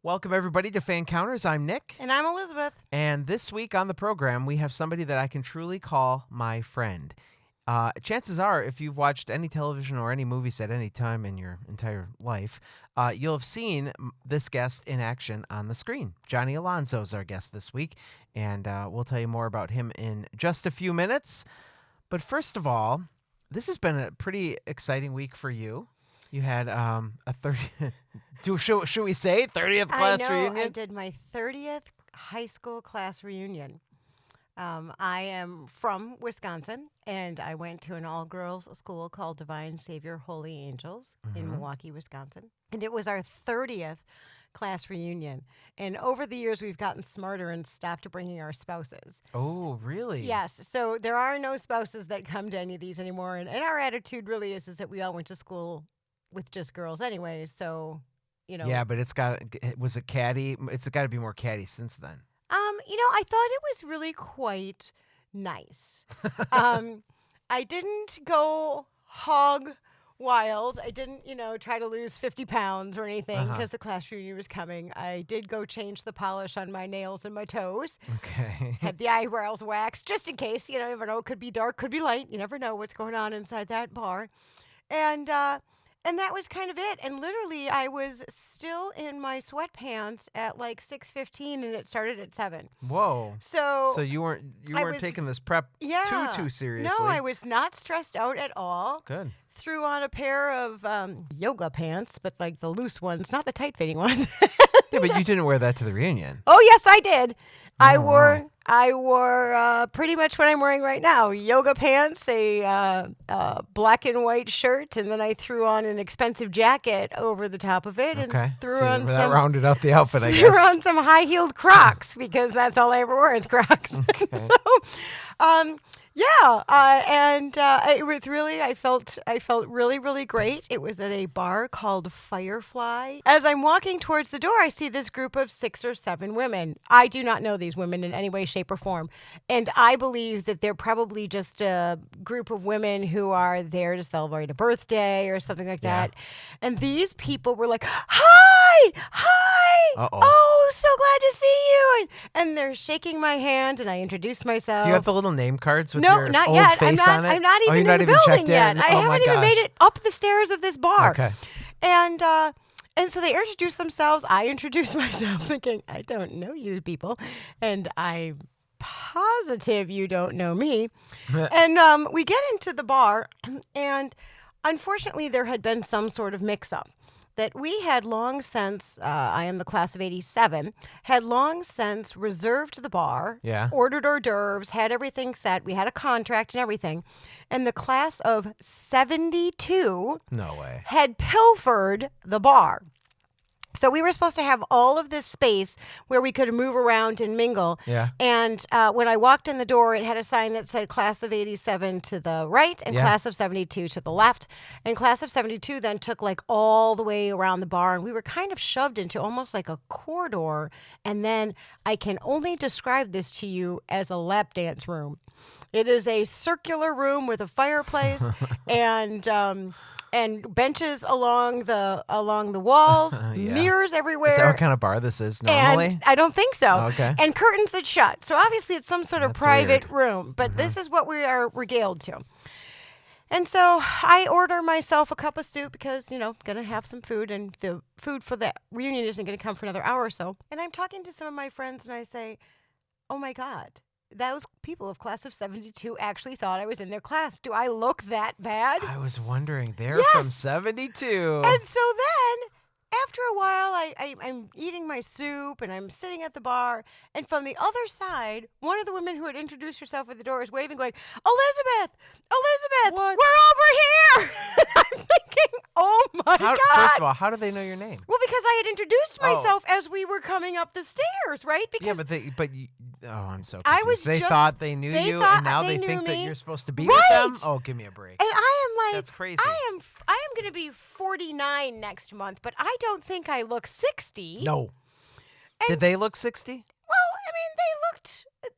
Welcome, everybody, to Fancounters. I'm Nick. And I'm Elizabeth. And this week on the program, we have somebody that I can truly call my friend. Chances are, if you've watched any television or any movies at any time in your entire life, you'll have seen this guest in action on the screen. Johnny Alonso is our guest this week, and we'll tell you more about him in just a few minutes. But first of all, this has been a pretty exciting week for you. You had a 30... should we say 30th class reunion? I did my 30th high school class reunion. I am from Wisconsin, and I went to an all-girls school called Divine Savior Holy Angels in Milwaukee, Wisconsin. And it was our 30th class reunion. And over the years, we've gotten smarter and stopped bringing our spouses. Oh, really? Yes. So there are no spouses that come to any of these anymore. And our attitude really is that we all went to school with just girls anyway. So, you know. Yeah, but was it catty? It's got to be more catty since then. I thought it was really quite nice. I didn't go hog wild. I didn't, try to lose 50 pounds or anything because the class reunion was coming. I did go change the polish on my nails and my toes. Okay. Had the eyebrows waxed just in case. You never know. It could be dark, could be light. You never know what's going on inside that bar. And that was kind of it. And literally, I was still in my sweatpants at like 6:15, and it started at 7. Whoa! So you weren't taking this prep too seriously. No, I was not stressed out at all. Good. Threw on a pair of yoga pants, but like the loose ones, not the tight-fitting ones. Yeah, but you didn't wear that to the reunion. Oh yes, I did. I wow. wore pretty much what I'm wearing right now: yoga pants, a black and white shirt, and then I threw on an expensive jacket over the top of it, and threw on that rounded out the outfit. I guess threw on some high-heeled Crocs because that's all I ever wear is Crocs. Okay. It was really, I felt really, really great. It was at a bar called Firefly. As I'm walking towards the door, I see this group of 6 or 7 women. I do not know these women in any way, shape, or form. And I believe that they're probably just a group of women who are there to celebrate a birthday or something like that. And these people were like, hi! Uh-oh. Oh, so glad to see you. And they're shaking my hand, and I introduced myself. Do you have the little name cards with No, your not old yet. face on it? I'm not even you're not in the even building checked yet. in? I haven't even made it up the stairs of this bar. Okay. And so they introduced themselves. I introduced myself thinking, I don't know you people. And I'm positive you don't know me. And we get into the bar, and unfortunately there had been some sort of mix-up. That we had long since, I am the class of 87, had long since reserved the bar, ordered hors d'oeuvres, had everything set. We had a contract and everything. And the class of 72 had pilfered the bar. So we were supposed to have all of this space where we could move around and mingle. Yeah. And when I walked in the door, it had a sign that said Class of 87 to the right and Class of 72 to the left. And Class of 72 then took like all the way around the bar. And we were kind of shoved into almost like a corridor. And then I can only describe this to you as a lap dance room. It is a circular room with a fireplace and benches along the walls, mirrors everywhere. Is that what kind of bar this is normally? And I don't think so. Okay. And curtains that shut. So obviously it's some sort of private room, but this is what we are regaled to. And so I order myself a cup of soup because, going to have some food, and the food for the reunion isn't going to come for another hour or so. And I'm talking to some of my friends, and I say, oh my God, those people of class of 72 actually thought I was in their class. Do I look that bad? I was wondering. They're from 72. And so then, after a while, I'm eating my soup, and I'm sitting at the bar, and from the other side, one of the women who had introduced herself at the door is waving, going, Elizabeth, what? We're over here. I'm thinking, oh my God. First of all, how do they know your name? Well, because I had introduced myself as we were coming up the stairs, right? Because I'm so confused. They thought they knew you, and now they think that you're supposed to be with them? Oh, give me a break. And I am like, that's crazy. I am going to be 49 next month, but I don't think I look 60. No. Did they look 60? Well, I mean,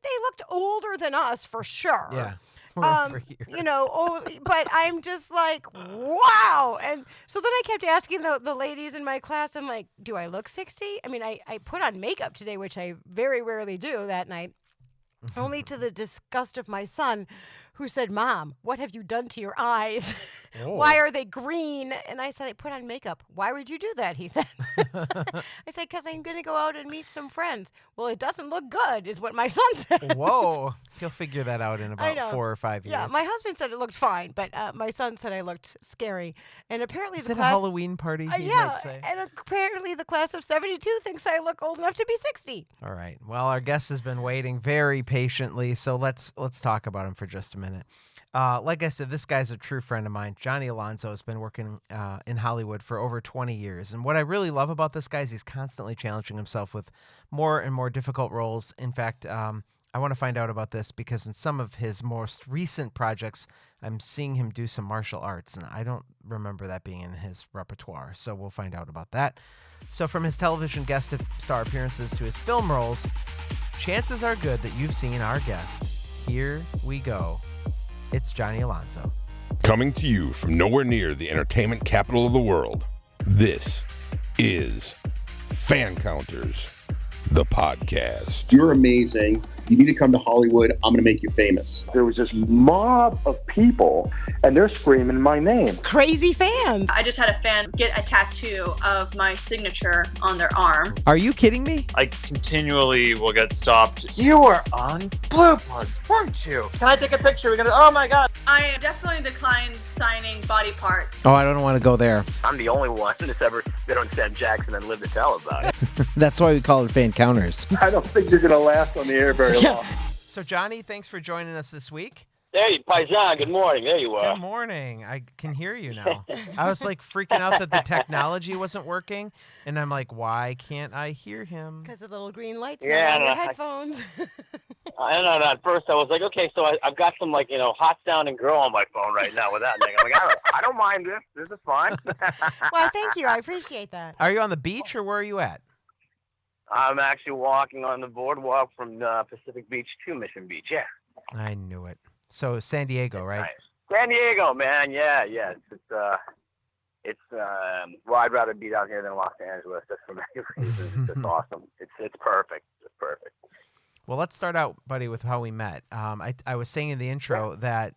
they looked older than us for sure. Yeah. over here. But I'm just like, wow. And so then I kept asking the ladies in my class, I'm like, do I look 60? I mean, I put on makeup today, which I very rarely do that night, only to the disgust of my son, who said, Mom, what have you done to your eyes? Oh. Why are they green? And I said, I put on makeup. Why would you do that? He said. I said, because I'm going to go out and meet some friends. Well, it doesn't look good, is what my son said. Whoa. He'll figure that out in I about know. 4 or 5 years. Yeah, my husband said it looked fine, but my son said I looked scary. And apparently Is it a Halloween party, you yeah, might say? and apparently the class of 72 thinks I look old enough to be 60. All right. Well, our guest has been waiting very patiently, so let's talk about him for just a minute. Like I said, this guy's a true friend of mine. Johnny Alonso has been working in Hollywood for over 20 years. And what I really love about this guy is he's constantly challenging himself with more and more difficult roles. In fact, I want to find out about this because in some of his most recent projects, I'm seeing him do some martial arts, and I don't remember that being in his repertoire. So we'll find out about that. So from his television guest star appearances to his film roles, chances are good that you've seen our guest. Here we go. It's Johnny Alonso. Coming to you from nowhere near the entertainment capital of the world, this is Fancounters, the podcast. You're amazing. You need to come to Hollywood. I'm going to make you famous. There was this mob of people, and they're screaming my name. Crazy fans. I just had a fan get a tattoo of my signature on their arm. Are you kidding me? I continually will get stopped. You were on Blue Bloods, weren't you? Can I take a picture? We're gonna. Oh my God. I definitely declined signing body parts. Oh, I don't want to go there. I'm the only one that's ever spit on Sam Jackson and lived to tell about it. That's why we call it Fancounters. I don't think you're going to last on the air very long. So, Johnny, thanks for joining us this week. Hey, Paisan, good morning. There you are. Good morning. I can hear you now. I was like freaking out that the technology wasn't working, and I'm like, why can't I hear him? Because the little green lights Yeah, on your no, headphones. I don't know. At first, I was like, okay, so I've got some, like, hot sounding girl on my phone right now with that thing. I'm like, I don't mind this. This is fine. Well, thank you. I appreciate that. Are you on the beach, or where are you at? I'm actually walking on the boardwalk from Pacific Beach to Mission Beach, yeah. I knew it. So, San Diego, right? Nice. San Diego, man, yeah. Well, I'd rather be down here than Los Angeles, just for many reasons. It's just awesome. It's perfect. It's perfect. Well, let's start out, buddy, with how we met. I was saying in the intro that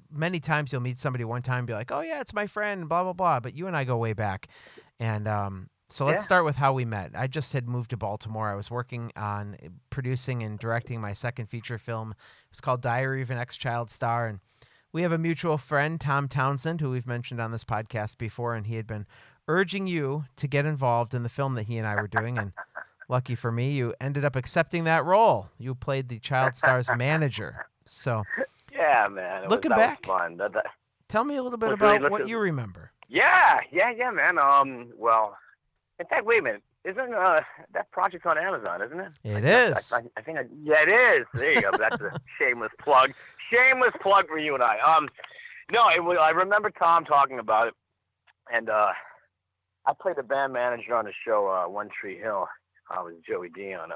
many times you'll meet somebody one time and be like, oh, yeah, it's my friend, blah, blah, blah. But you and I go way back. And so let's start with how we met. I just had moved to Baltimore. I was working on producing and directing my second feature film. It's called Diary of an Ex-Child Star. And we have a mutual friend, Tom Townsend, who we've mentioned on this podcast before. And he had been urging you to get involved in the film that he and I were doing. And lucky for me, you ended up accepting that role. You played the child star's manager. So, yeah, man. Looking that back, was fun. Tell me a little bit about what you remember. Yeah, man. Well, in fact, wait a minute. Isn't that project on Amazon, isn't it? It is. I think it is. There you go. That's a shameless plug. Shameless plug for you and I. No, I remember Tom talking about it, and I played the band manager on the show One Tree Hill. I was Joey Dion,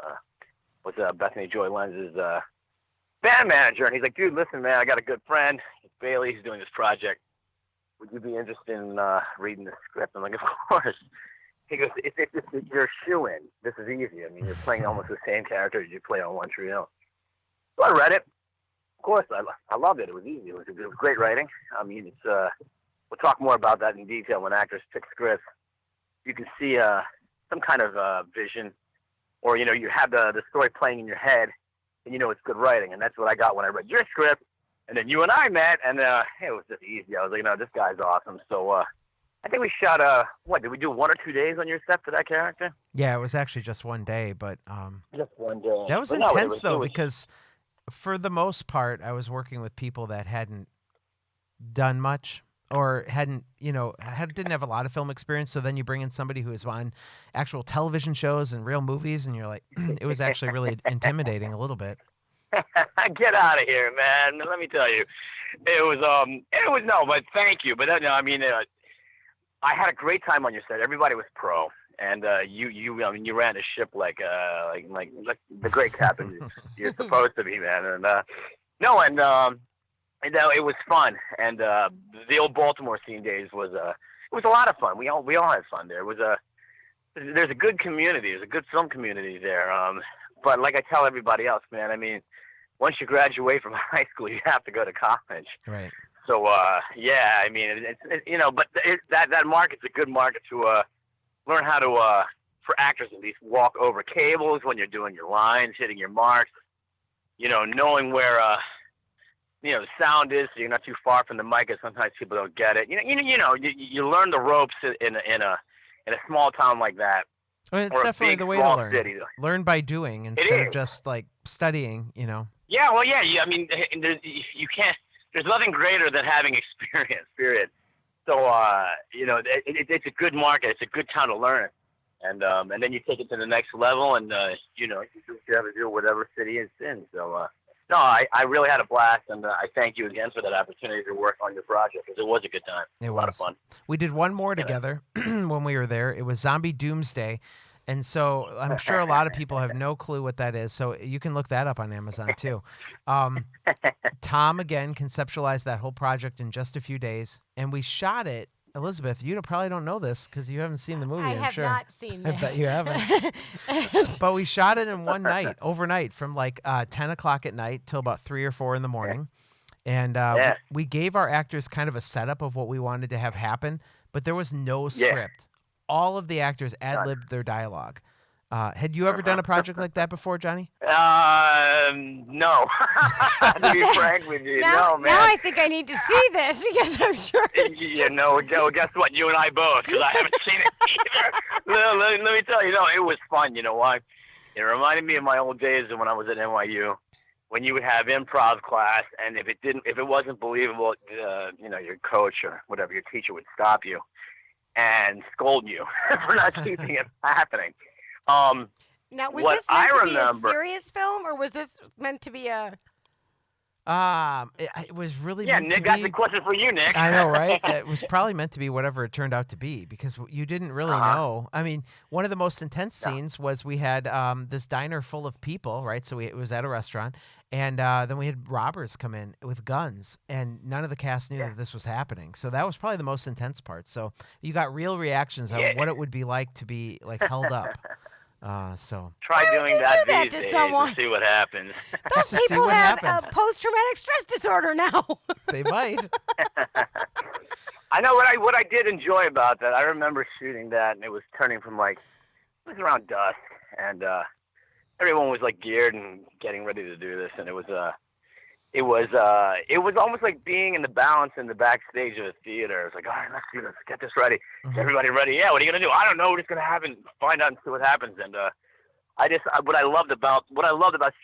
was Bethany Joy Lenz's band manager, and he's like, dude, listen, man, I got a good friend. It's Bailey. He's doing this project. Would you be interested in reading the script? I'm like, of course. He goes, it's you're a shoo-in. This is easy. I mean, you're playing almost the same character as you play on One Tree Hill. So I read it. Of course, I loved it. It was easy. It was great writing. I mean, it's we'll talk more about that in detail when actors pick scripts. You can see some kind of vision, or, you have the story playing in your head, and it's good writing. And that's what I got when I read your script. And then you and I met, and it was just easy. I was like, this guy's awesome. So I think we shot, did we do 1 or 2 days on your set for that character? Yeah, it was actually just one day, but just one day. That was intense, though, because for the most part, I was working with people that hadn't done much or didn't have a lot of film experience. So then you bring in somebody who is on actual television shows and real movies, and you're like, it was actually really intimidating a little bit. Get out of here, man. Let me tell you, but thank you. But I mean, I had a great time on your set. Everybody was pro, and you ran the ship like the great captain you're supposed to be, man. And it was fun, and the old Baltimore scene days was it was a lot of fun. We all had fun there. There's a good community. There's a good film community there. But like I tell everybody else, man, I mean, once you graduate from high school, you have to go to college. Right. So yeah, I mean, but that market's a good market to learn how to for actors at least walk over cables when you're doing your lines, hitting your marks. Knowing where the sound is, so you're not too far from the mic, and sometimes people don't get it. You learn the ropes in a small town like that. I mean, it's or a definitely big, the way to small learn. city. Learn by doing instead of just like studying. Yeah, well, yeah. I mean, you can't. There's nothing greater than having experience. Period. So it's a good market. It's a good town to learn, and then you take it to the next level, and you have to do whatever city it's in. So. No, I really had a blast, and I thank you again for that opportunity to work on your project, because it was a good time. It was a lot of fun. We did one more together when we were there. It was Zombie Doomsday, and so I'm sure a lot of people have no clue what that is, so you can look that up on Amazon, too. Tom, again, conceptualized that whole project in just a few days, and we shot it. Elizabeth, you probably don't know this because you haven't seen the movie, I'm sure. I have not seen this. I bet you haven't. But we shot it in one night, overnight, from like 10 o'clock at night till about 3 or 4 in the morning. And we gave our actors kind of a setup of what we wanted to have happen, but there was no script. All of the actors ad-libbed their dialogue. Had you ever done a project like that before, Johnny? No. To be frank with you, no, man. Now I think I need to see this because I'm sure. Joe, guess what? You and I both, because I haven't seen it either. let me tell you, it was fun. You know why? It reminded me of my old days when I was at NYU, when you would have improv class, and if it wasn't believable, your coach or whatever, your teacher would stop you and scold you for not keeping it happening. Now, was this meant to be a serious film, or was this meant to be a... It was really meant Nick, to be... that's a question for you, Nick. I know, right? It was probably meant to be whatever it turned out to be, because you didn't really know. I mean, one of the most intense scenes was we had this diner full of people, right? So it was at a restaurant, and then we had robbers come in with guns, and none of the cast knew that this was happening. So that was probably the most intense part. So you got real reactions on what it would be like to be like held up. So try doing that these days someone? to see what happens. Just to see People what have happened. Post-traumatic stress disorder now. They might. I know what I did enjoy about that. I remember shooting that, and it was turning from it was around dusk, and everyone was like geared and getting ready to do this, and it was almost like being in the balance in the backstage of a theater. It was like, all right, let's do this, get this ready, get everybody ready. Yeah, what are you gonna do? I don't know. We're just gonna find out and see what happens. And what I loved about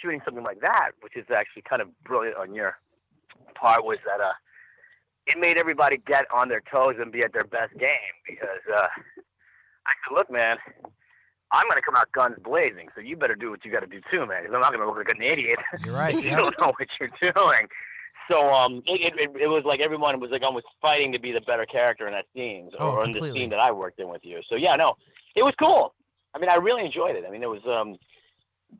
shooting something like that, which is actually kind of brilliant on your part, was that it made everybody get on their toes and be at their best game. Because I said, look, man, I'm going to come out guns blazing, so you better do what you got to do too, man. Because I'm not going to look like an idiot. You're right. You don't know what you're doing. So it was like everyone was like almost fighting to be the better character in that scene, or in the scene that I worked in with you. So yeah, no, it was cool. I mean, I really enjoyed it. I mean, it was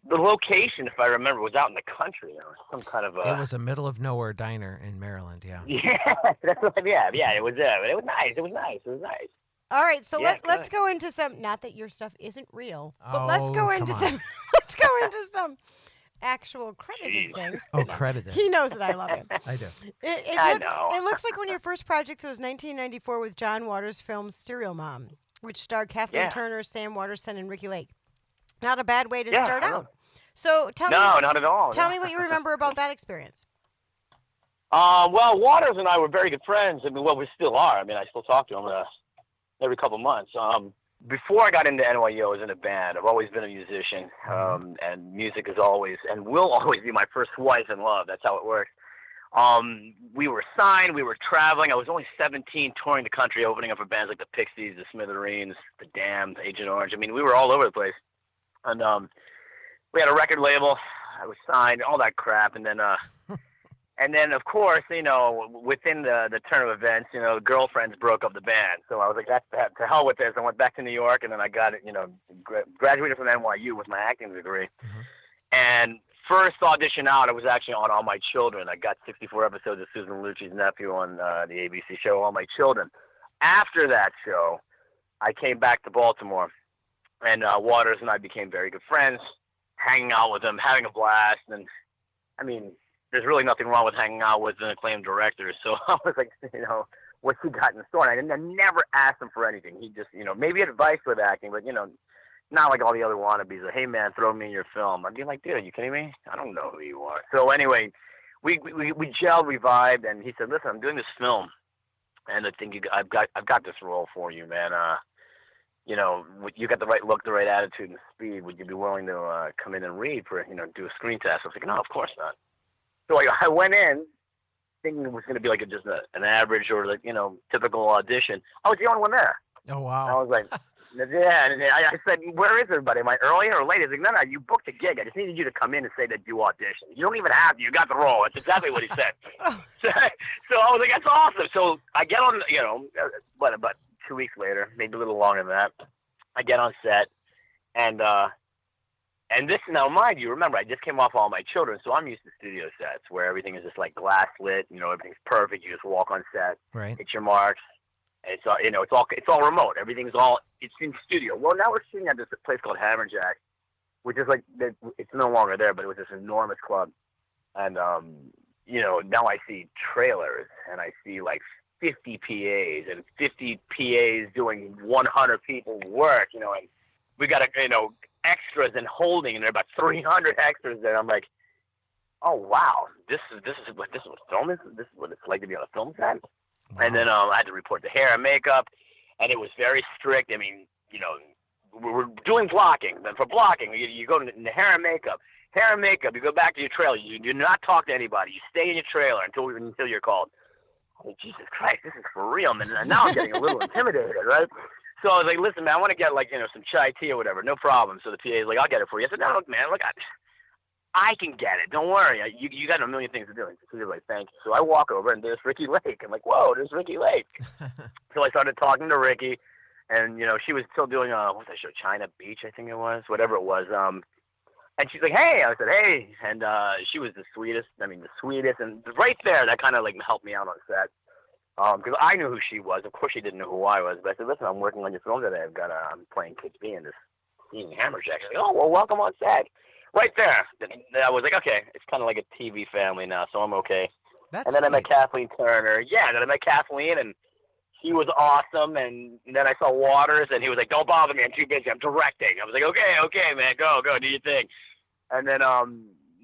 the location, if I remember, was out in the country. There was some kind of It was a middle of nowhere diner in Maryland. Yeah. Yeah, that's what. Yeah. It was nice. It was nice. All right, so let's go into some. Not that your stuff isn't real, but let's go into some. Let's go into some actual credited things. Oh, credited. He knows that I love him. I do. I know. It looks like one of your first projects was 1994 with John Waters' film Serial Mom, which starred Kathleen Turner, Sam Waterston, and Ricky Lake. Not a bad way to start out. So tell me. No, not at all. Tell me what you remember about that experience. Well, Waters and I were very good friends. I mean, we still are. I mean, I still talk to him every couple months. Before I got into NYU, I was in a band. I've always been a musician, and music is always and will always be my first wife and love. That's how it works. We were signed. We were traveling. I was only 17, touring the country, opening up for bands like the Pixies, the Smithereens, the Damned, Agent Orange. I mean, we were all over the place. And we had a record label. I was signed, all that crap. And then, of course, within the turn of events, girlfriends broke up the band. So I was like, to hell with this. I went back to New York, and then I got it, graduated from NYU with my acting degree. And first audition out, I was actually on All My Children. I got 64 episodes of Susan Lucci's nephew on the ABC show All My Children. After that show, I came back to Baltimore, and Waters and I became very good friends, hanging out with him, having a blast. And, I mean, there's really nothing wrong with hanging out with an acclaimed director. So I was like, what's he got in store? And I never asked him for anything. He just, maybe advice with acting, but, not like all the other wannabes. Like, hey, man, throw me in your film. I'd be like, dude, are you kidding me? I don't know who you are. So anyway, we gelled, we vibed, and he said, listen, I'm doing this film, and I think I've got this role for you, man. You got the right look, the right attitude, and speed. Would you be willing to come in and read for, do a screen test? I was like, no, of course not. So I went in thinking it was going to be like just an average or like, typical audition. I was the only one there. Oh, wow. I was like, yeah. And I said, where is everybody? Am I early or late? He's like, no, you booked a gig. I just needed you to come in and say that you auditioned. You don't even have to. You got the role. That's exactly what he said. So I was like, that's awesome. So I get on, about 2 weeks later, maybe a little longer than that, I get on set, and this, now mind you, remember, I just came off All My Children, so I'm used to studio sets where everything is just like glass lit, everything's perfect. You just walk on set, right, hit your marks. And it's all, it's all remote. Everything's it's in studio. Well, now we're shooting at this place called Hammerjack, which is like, it's no longer there, but it was this enormous club. And, now I see trailers, and I see like 50 PAs and 50 PAs doing 100 people work, and we got extras and holding, and there are about 300 extras there. I'm like, oh wow, this is what film is. This is what it's like to be on a film set. Wow. And then I had to report the hair and makeup, and it was very strict. I mean, we were doing blocking. Then for blocking, you go in the hair and makeup. Hair and makeup, you go back to your trailer. You do not talk to anybody. You stay in your trailer until you're called. Oh, Jesus Christ, this is for real, man. And now I'm getting a little intimidated, right? So I was like, listen, man, I want to get some chai tea or whatever. No problem. So the PA is like, I'll get it for you. I said, no, man, look, I can get it. Don't worry. You got a million things to do. So he's like, thank you. So I walk over, and there's Ricky Lake. I'm like, whoa, there's Ricky Lake. So I started talking to Ricky, and, she was still doing, what was that show, China Beach, I think it was, whatever it was. And she's like, hey. I said, hey. And she was the sweetest. And right there, that kind of, helped me out on set. Because I knew who she was. Of course, she didn't know who I was. But I said, listen, I'm working on your film today. I'm playing Kid B in this scene in Hammerjack. She's like, oh, well, welcome on set. Right there. I was like, okay, it's kind of like a TV family now, so I'm okay. And then I met Kathleen Turner. Yeah, then I met Kathleen, and she was awesome. And then I saw Waters, and he was like, don't bother me. I'm too busy. I'm directing. I was like, okay, man, go, do your thing. And then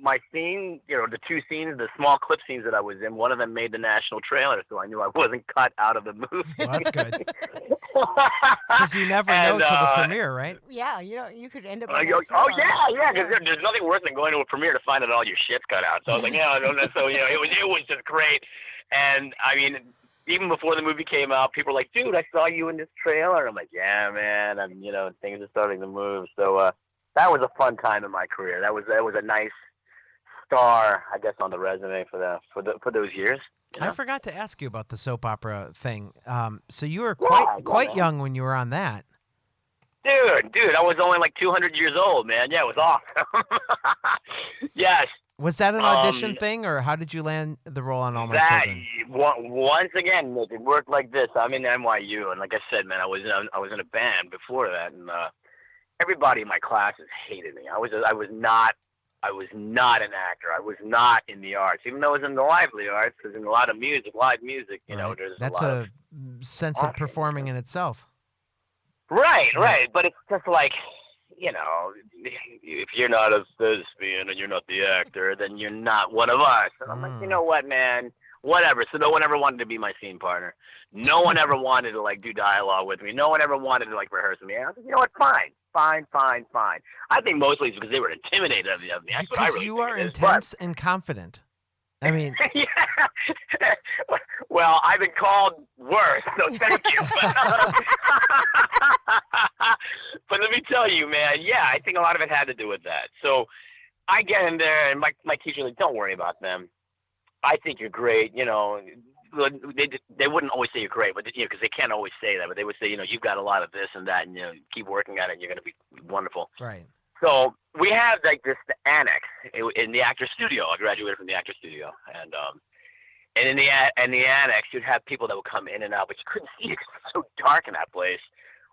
my scene, the two scenes, the small clip scenes that I was in, one of them made the national trailer, so I knew I wasn't cut out of the movie. Well, that's good. Because you never know till the premiere, right? Yeah, you could end up. Yeah, because there's nothing worse than going to a premiere to find out all your shit's cut out. So I was like, so it was just great. And I mean, even before the movie came out, people were like, dude, I saw you in this trailer. I'm like, yeah, man, and things are starting to move. So that was a fun time in my career. That was a nice star, I guess, on the resume for those years. I forgot to ask you about the soap opera thing. So you were quite young when you were on that. Dude, I was only 200 years old, man. Yeah, it was awesome. Yes. Was that an audition thing, or how did you land the role on All My Children? Once again, it worked like this. I'm in NYU, and like I said, man, I was in a band before that, and everybody in my classes hated me. I was not an actor. I was not in the arts, even though I was in the lively arts, because in a lot of live music, there's that's a lot of sense of performing in itself. Right. But it's just like, if you're not a thespian and you're not the actor, then you're not one of us. And I'm like, you know what, man? Whatever. So no one ever wanted to be my scene partner. No one ever wanted to do dialogue with me. No one ever wanted to rehearse with me. And I was like, you know what? Fine. I think mostly it's because they were intimidated of me. That's what I really you are intense and confident. I mean, yeah. Well, I've been called worse, so thank you. But let me tell you, man. Yeah, I think a lot of it had to do with that. So I get in there, and my teacher's like, "Don't worry about them. I think you're great." They wouldn't always say you're great, but because they can't always say that. But they would say, you've got a lot of this and that, and keep working at it, and you're going to be wonderful. Right. So we have like this annex in the actor studio. I graduated from the actor studio, and in the annex, you'd have people that would come in and out, but you couldn't see it because it was so dark in that place.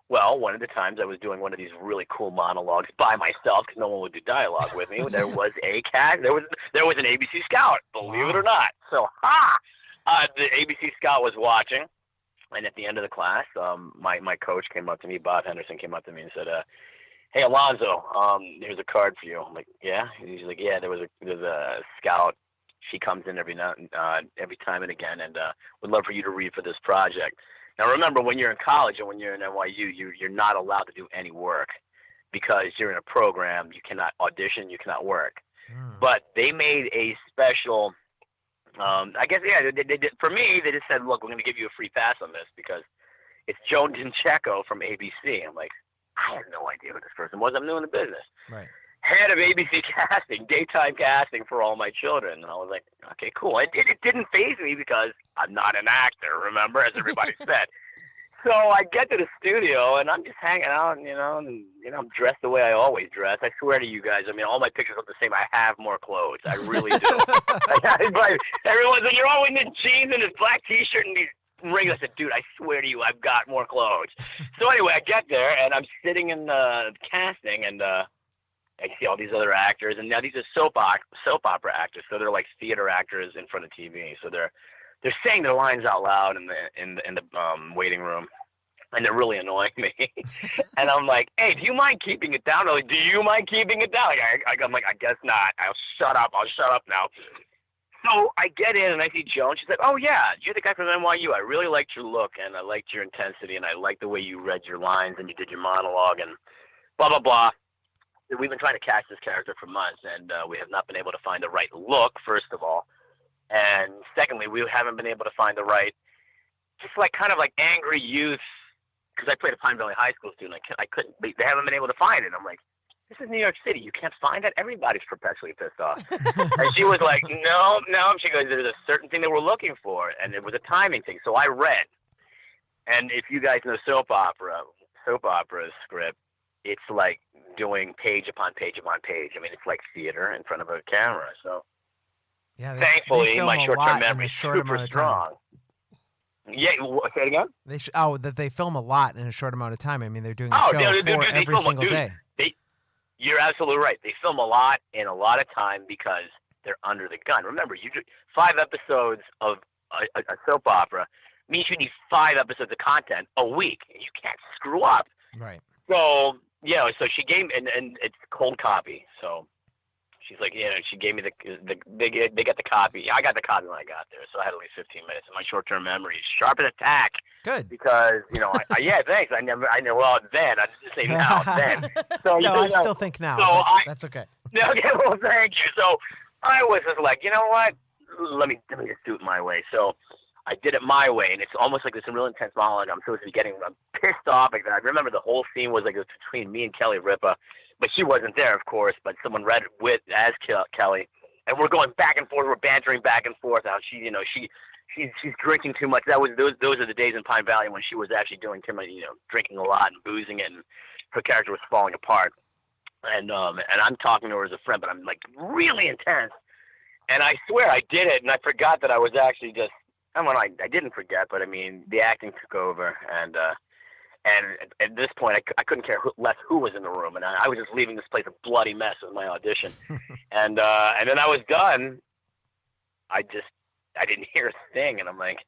Well, one of the times I was doing one of these really cool monologues by myself because no one would do dialogue with me. There was there was an ABC Scout, believe it or not. So the ABC Scout was watching, and at the end of the class, my coach came up to me, Bob Henderson came up to me and said, "Hey Alonso, here's a card for you." I'm like, "Yeah." And he's like, "Yeah, there's a Scout. She comes in every time and again, and would love for you to read for this project." Now, remember, when you're in college and when you're in NYU, you're not allowed to do any work because you're in a program. You cannot audition. You cannot work. But they made a special, I guess, yeah, they did. For me, they just said, look, we're going to give you a free pass on this because it's Joan Dincheco from ABC. I'm like, I have no idea who this person was. I'm new in the business. Right. Head of ABC casting, daytime casting for All My Children. And I was like, okay, cool. It didn't faze me because I'm not an actor, remember, as everybody said. So I get to the studio, and I'm just hanging out, and I'm dressed the way I always dress. I swear to you guys, I mean, all my pictures look the same. I have more clothes. I really do. Everyone's like, you're all in the jeans and this black T-shirt and these rings. I said, dude, I swear to you, I've got more clothes. So anyway, I get there, and I'm sitting in the casting, and I see all these other actors, and now these are soap opera actors, so they're like theater actors in front of TV. So they're saying their lines out loud in the waiting room, and they're really annoying me. And I'm like, "Hey, do you mind keeping it down?" They're like, "Do you mind keeping it down?" I'm like, "I guess not. I'll shut up now." So I get in and I see Joan. She's like, "Oh yeah, you're the guy from NYU. I really liked your look, and I liked your intensity, and I liked the way you read your lines and you did your monologue, and blah blah blah." We've been trying to cast this character for months, and we have not been able to find the right look, first of all. And secondly, we haven't been able to find the right, just like kind of like angry youth, because I played a Pine Valley High School student. They haven't been able to find it. I'm like, this is New York City. You can't find it? Everybody's perpetually pissed off. And she was like, no. She goes, there's a certain thing that we're looking for, and it was a timing thing. So I read. And if you guys know soap opera script, it's like doing page upon page upon page. I mean, it's like theater in front of a camera. So yeah, thankfully, my short-term memory is super strong. Yeah, say it again? That they film a lot in a short amount of time. I mean, they're doing a show every single day. You're absolutely right. They film a lot in a lot of time because they're under the gun. Remember, 5 episodes of a soap opera means you need 5 episodes of content a week. You can't screw up. Right. So, yeah, so she gave me, and it's cold copy. So she's like, she gave me they got the copy. I got the copy when I got there, so I had at least 15 minutes. And my short-term memory is sharp as a tack. Good. Because, yeah, thanks. I know, well, then. I just say now, then. So, no, I still think now. So that's okay. Okay, well, thank you. So I was just like, you know what? Let me just do it my way. So I did it my way, and it's almost like this real intense monologue. I'm supposed to be I'm pissed off. Like, I remember the whole scene was like it was between me and Kelly Ripa, but she wasn't there, of course. But someone read it as Kelly, and we're going back and forth. We're bantering back and forth. How she's drinking too much. Those are the days in Pine Valley when she was actually doing too much, drinking a lot and boozing it, and her character was falling apart. And I'm talking to her as a friend, but I'm like really intense. And I swear I did it, and I forgot that I was actually just. I didn't forget, but I mean, the acting took over, and at this point, I couldn't care less who was in the room, and I was just leaving this place a bloody mess with my audition, and then I was done. I didn't hear a thing, and I'm like,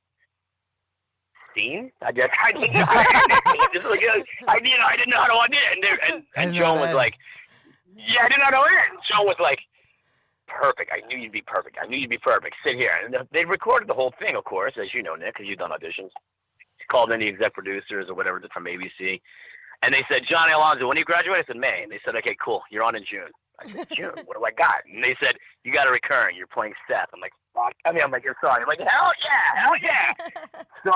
scene? I didn't know how to audition, and Joan was like, yeah, I didn't know how to audition. Joan was like, perfect. I knew you'd be perfect. Sit here. And they recorded the whole thing, of course, as you know, Nick, because you've done auditions. Called in the exec producers or whatever from ABC. And they said, Johnny Alonso, when do you graduate? I said, May. And they said, okay, cool. You're on in June. I said, June? What do I got? And they said, you got a recurring. You're playing Seth. I'm like, fuck. I'm like, you're sorry. I'm like, hell yeah. So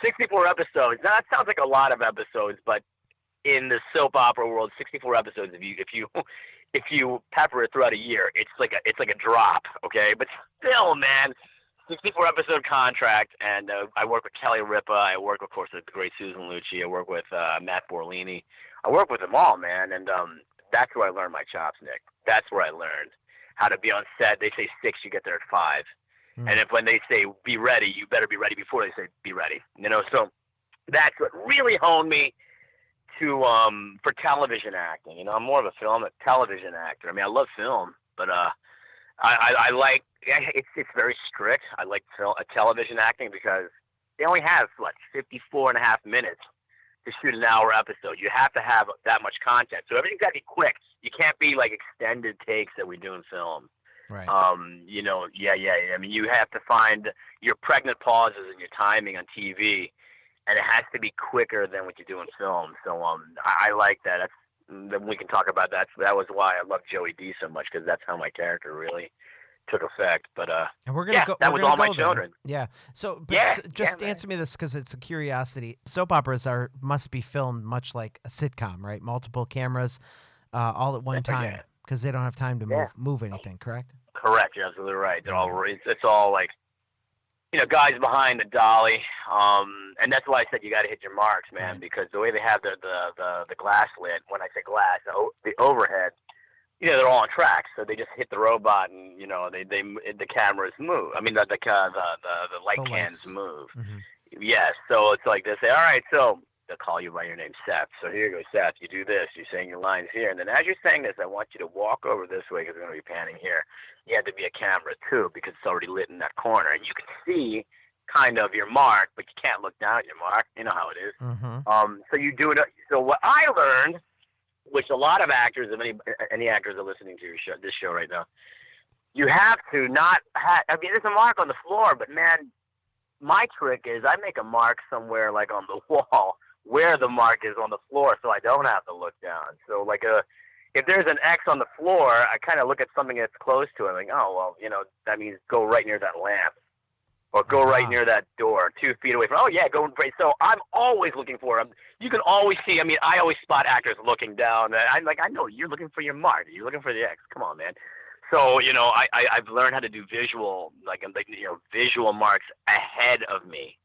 64 episodes. Now, that sounds like a lot of episodes, but in the soap opera world, 64 episodes, if you pepper it throughout a year, it's like a drop, okay? But still, man, 64 episode contract, and I work with Kelly Ripa. I work, of course, with the great Susan Lucci. I work with Matt Borlini. I work with them all, man. And That's where I learned my chops, Nick. That's where I learned how to be on set. They say 6, you get there at 5. And when they say be ready, you better be ready before they say be ready. So that's what really honed me to for television acting. I'm more of a television actor. I mean, I love film, but I like it's very strict. I like television acting because they only have 54.5 minutes to shoot an hour episode. You have to have that much content, so everything's got to be quick. You can't be like extended takes that we do in film. Right. I mean, you have to find your pregnant pauses and your timing on TV, and it has to be quicker than what you do in film. So I like that. Then we can talk about that. So that was why I love Joey D so much, because that's how my character really took effect. But and we're gonna go. That was all my there. children. Yeah. So, just answer me this, because it's a curiosity. Soap operas must be filmed much like a sitcom, right? Multiple cameras, all at one time, because they don't have time to move anything. Correct. Correct. You're absolutely right. It's all like, guys behind the dolly, and that's why I said you got to hit your marks, man. Right. Because the way they have the glass lid, when I say glass, the overhead, they're all on tracks, so they just hit the robot, and the cameras move. I mean, the light cans move. Mm-hmm. Yes. So it's like they say, all right, so they'll call you by your name, Seth. So here you go, Seth. You do this. You're saying your lines here, and then as you're saying this, I want you to walk over this way because we're going to be panning here. You have to be a camera too, because it's already lit in that corner, and you can see kind of your mark, but you can't look down at your mark. You know how it is. Mm-hmm. So you do it. So what I learned, which a lot of actors, if any actors are listening to this show right now, you have to not have. I mean, there's a mark on the floor, but man, my trick is I make a mark somewhere like on the wall where the mark is on the floor, so I don't have to look down. So like if there's an X on the floor, I kind of look at something that's close to it. Like, oh, well, that means go right near that lamp, or go right near that door, 2 feet away from. Oh yeah, go right. So I'm always looking for them. You can always see. I mean, I always spot actors looking down. I'm like, I know you're looking for your mark. You're looking for the X. Come on, man. So I've learned how to do visual visual marks ahead of me.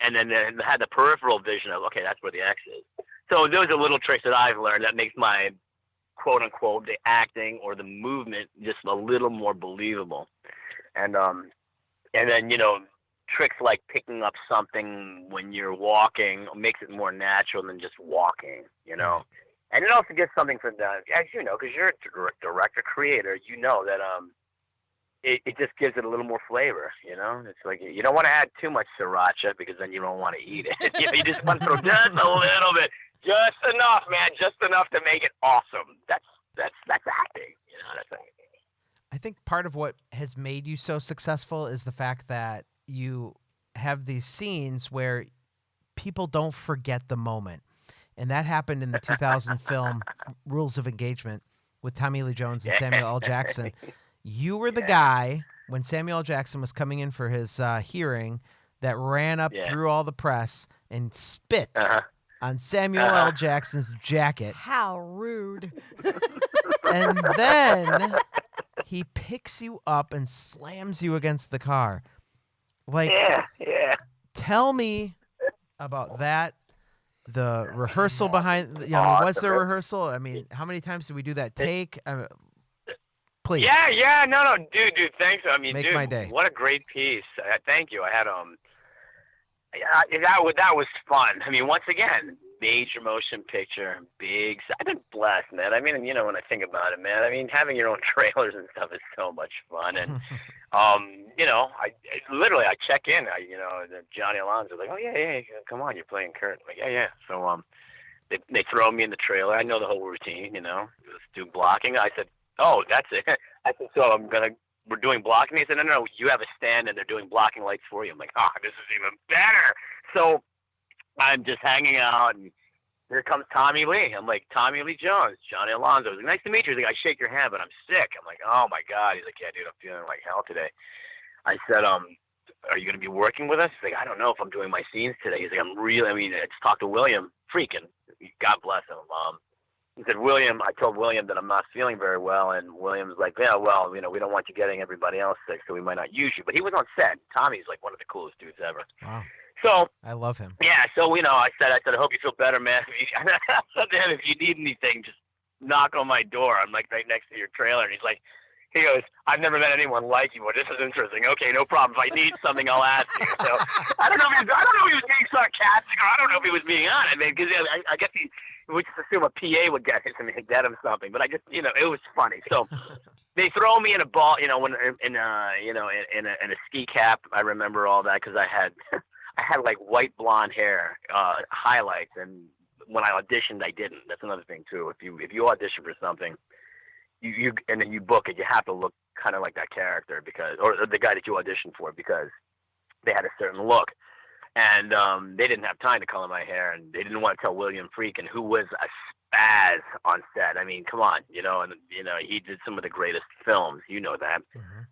And then had the peripheral vision of, okay, that's where the X is. So those are little tricks that I've learned that makes my, quote unquote, the acting or the movement just a little more believable. And then, tricks like picking up something when you're walking makes it more natural than just walking, And it also gets something from that, as you know, because you're a director, creator, that it just gives it a little more flavor, It's like you don't want to add too much sriracha because then you don't want to eat it. You just want to throw just a little bit, just enough, man, just enough to make it awesome. That's acting, That's acting. I think part of what has made you so successful is the fact that you have these scenes where people don't forget the moment, and that happened in the 2000 film Rules of Engagement with Tommy Lee Jones and Samuel L. Jackson. You were the guy, when Samuel L. Jackson was coming in for his hearing, that ran up through all the press and spit on Samuel L. Jackson's jacket. How rude. And then he picks you up and slams you against the car. Like, tell me about that. The rehearsal behind, was there a rehearsal? I mean, how many times did we do that take? Please. Yeah, no, dude, thanks. I mean, Make my day. What a great piece. Thank you. I had that was fun. I mean, once again, major motion picture, big. I've been blessed, man. I mean, when I think about it, man. I mean, having your own trailers and stuff is so much fun. And I check in. Johnny Alonso was like, oh yeah, come on, you're playing Kurt. I'm like, yeah. So they throw me in the trailer. I know the whole routine. Let's do blocking. I said, oh, that's it. I said, so we're doing blocking. He said, no, you have a stand and they're doing blocking lights for you. I'm like, this is even better. So I'm just hanging out, and here comes Tommy Lee. I'm like, Tommy Lee Jones, Johnny Alonso. He's like, nice to meet you. He's like, I shake your hand, but I'm sick. I'm like, oh my God. He's like, yeah, dude, I'm feeling like hell today. I said, are you going to be working with us? He's like, I don't know if I'm doing my scenes today. He's like, let's talk to William Freakin. God bless him. He said, I told William that I'm not feeling very well, and William's like, yeah, well, we don't want you getting everybody else sick, so we might not use you. But he was on set. Tommy's like one of the coolest dudes ever. Wow. So I love him. Yeah. So I said, I hope you feel better, man. I said to him, if you need anything, just knock on my door. I'm like right next to your trailer, and he goes, I've never met anyone like you, but this is interesting. Okay, no problem. If I need something, I'll ask you. So I don't know if he was being sarcastic, or I don't know if he was being honest. I mean, because I guess he would just assume a PA would get him something. But I just, it was funny. So they throw me in a ball, when in a ski cap. I remember all that because I had like white blonde hair, highlights, and when I auditioned, I didn't. That's another thing too. If you audition for something, you and then you book it, you have to look kind of like that character or the guy that you auditioned for, because they had a certain look, and they didn't have time to color my hair, and they didn't want to tell William Friedkin, who was a spaz on set. I mean, come on, and he did some of the greatest films, that,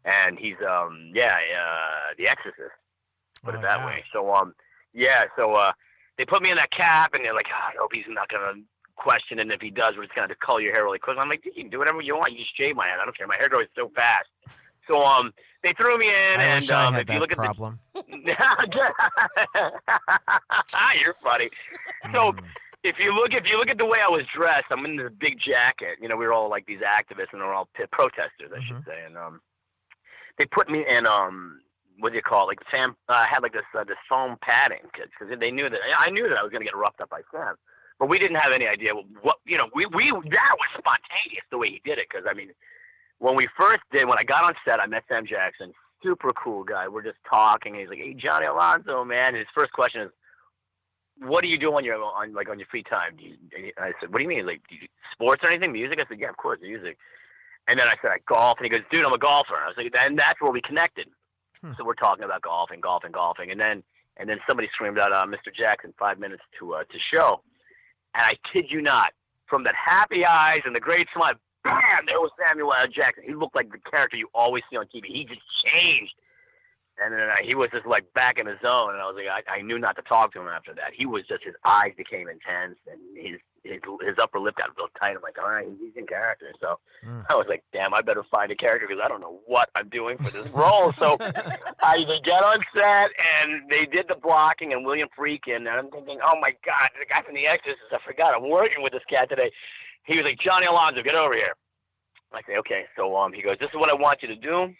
and he's The Exorcist, put it that way. So they put me in that cap, and they're like, I hope he's not gonna question, and if he does, we're just gonna have to color your hair really quick. I'm like, you can do whatever you want. You just shave my head. I don't care. My hair grows so fast. So they threw me in, I and wish I had if you look problem. You're funny. So if you look at the way I was dressed, I'm in this big jacket. We were all like these activists, and they're all protesters, I should say. And they put me in what do you call it? Like Sam had like this foam padding, because they knew that I knew that I was gonna get roughed up by Sam. But we didn't have any idea what that was spontaneous the way he did it. Because, I mean, when I got on set, I met Sam Jackson, super cool guy. We're just talking, and he's like, hey, Johnny Alonso, man. And his first question is, what do you do on your free time? I said, what do you mean? Like, do you sports or anything? Music? I said, yeah, of course, music. And then I said, I golf. And he goes, dude, I'm a golfer. I was like, and that's where we connected. So we're talking about golfing. And then somebody screamed out, Mr. Jackson, 5 minutes to show. And I kid you not, from that happy eyes and the great smile, bam, there was Samuel L. Jackson. He looked like the character you always see on TV. He just changed. And then he was just like back in his zone. And I was like, I knew not to talk to him after that. He was just, his eyes became intense, and his upper lip got real tight. I'm like, all right, he's in character. So I was like, damn, I better find a character, because I don't know what I'm doing for this role. So they get on set, and they did the blocking, and William Friedkin, and I'm thinking, oh my God, the guy from The Exorcist, I forgot, I'm working with this cat today. He was like, Johnny Alonso, get over here. I say, okay. So he goes, this is what I want you to do.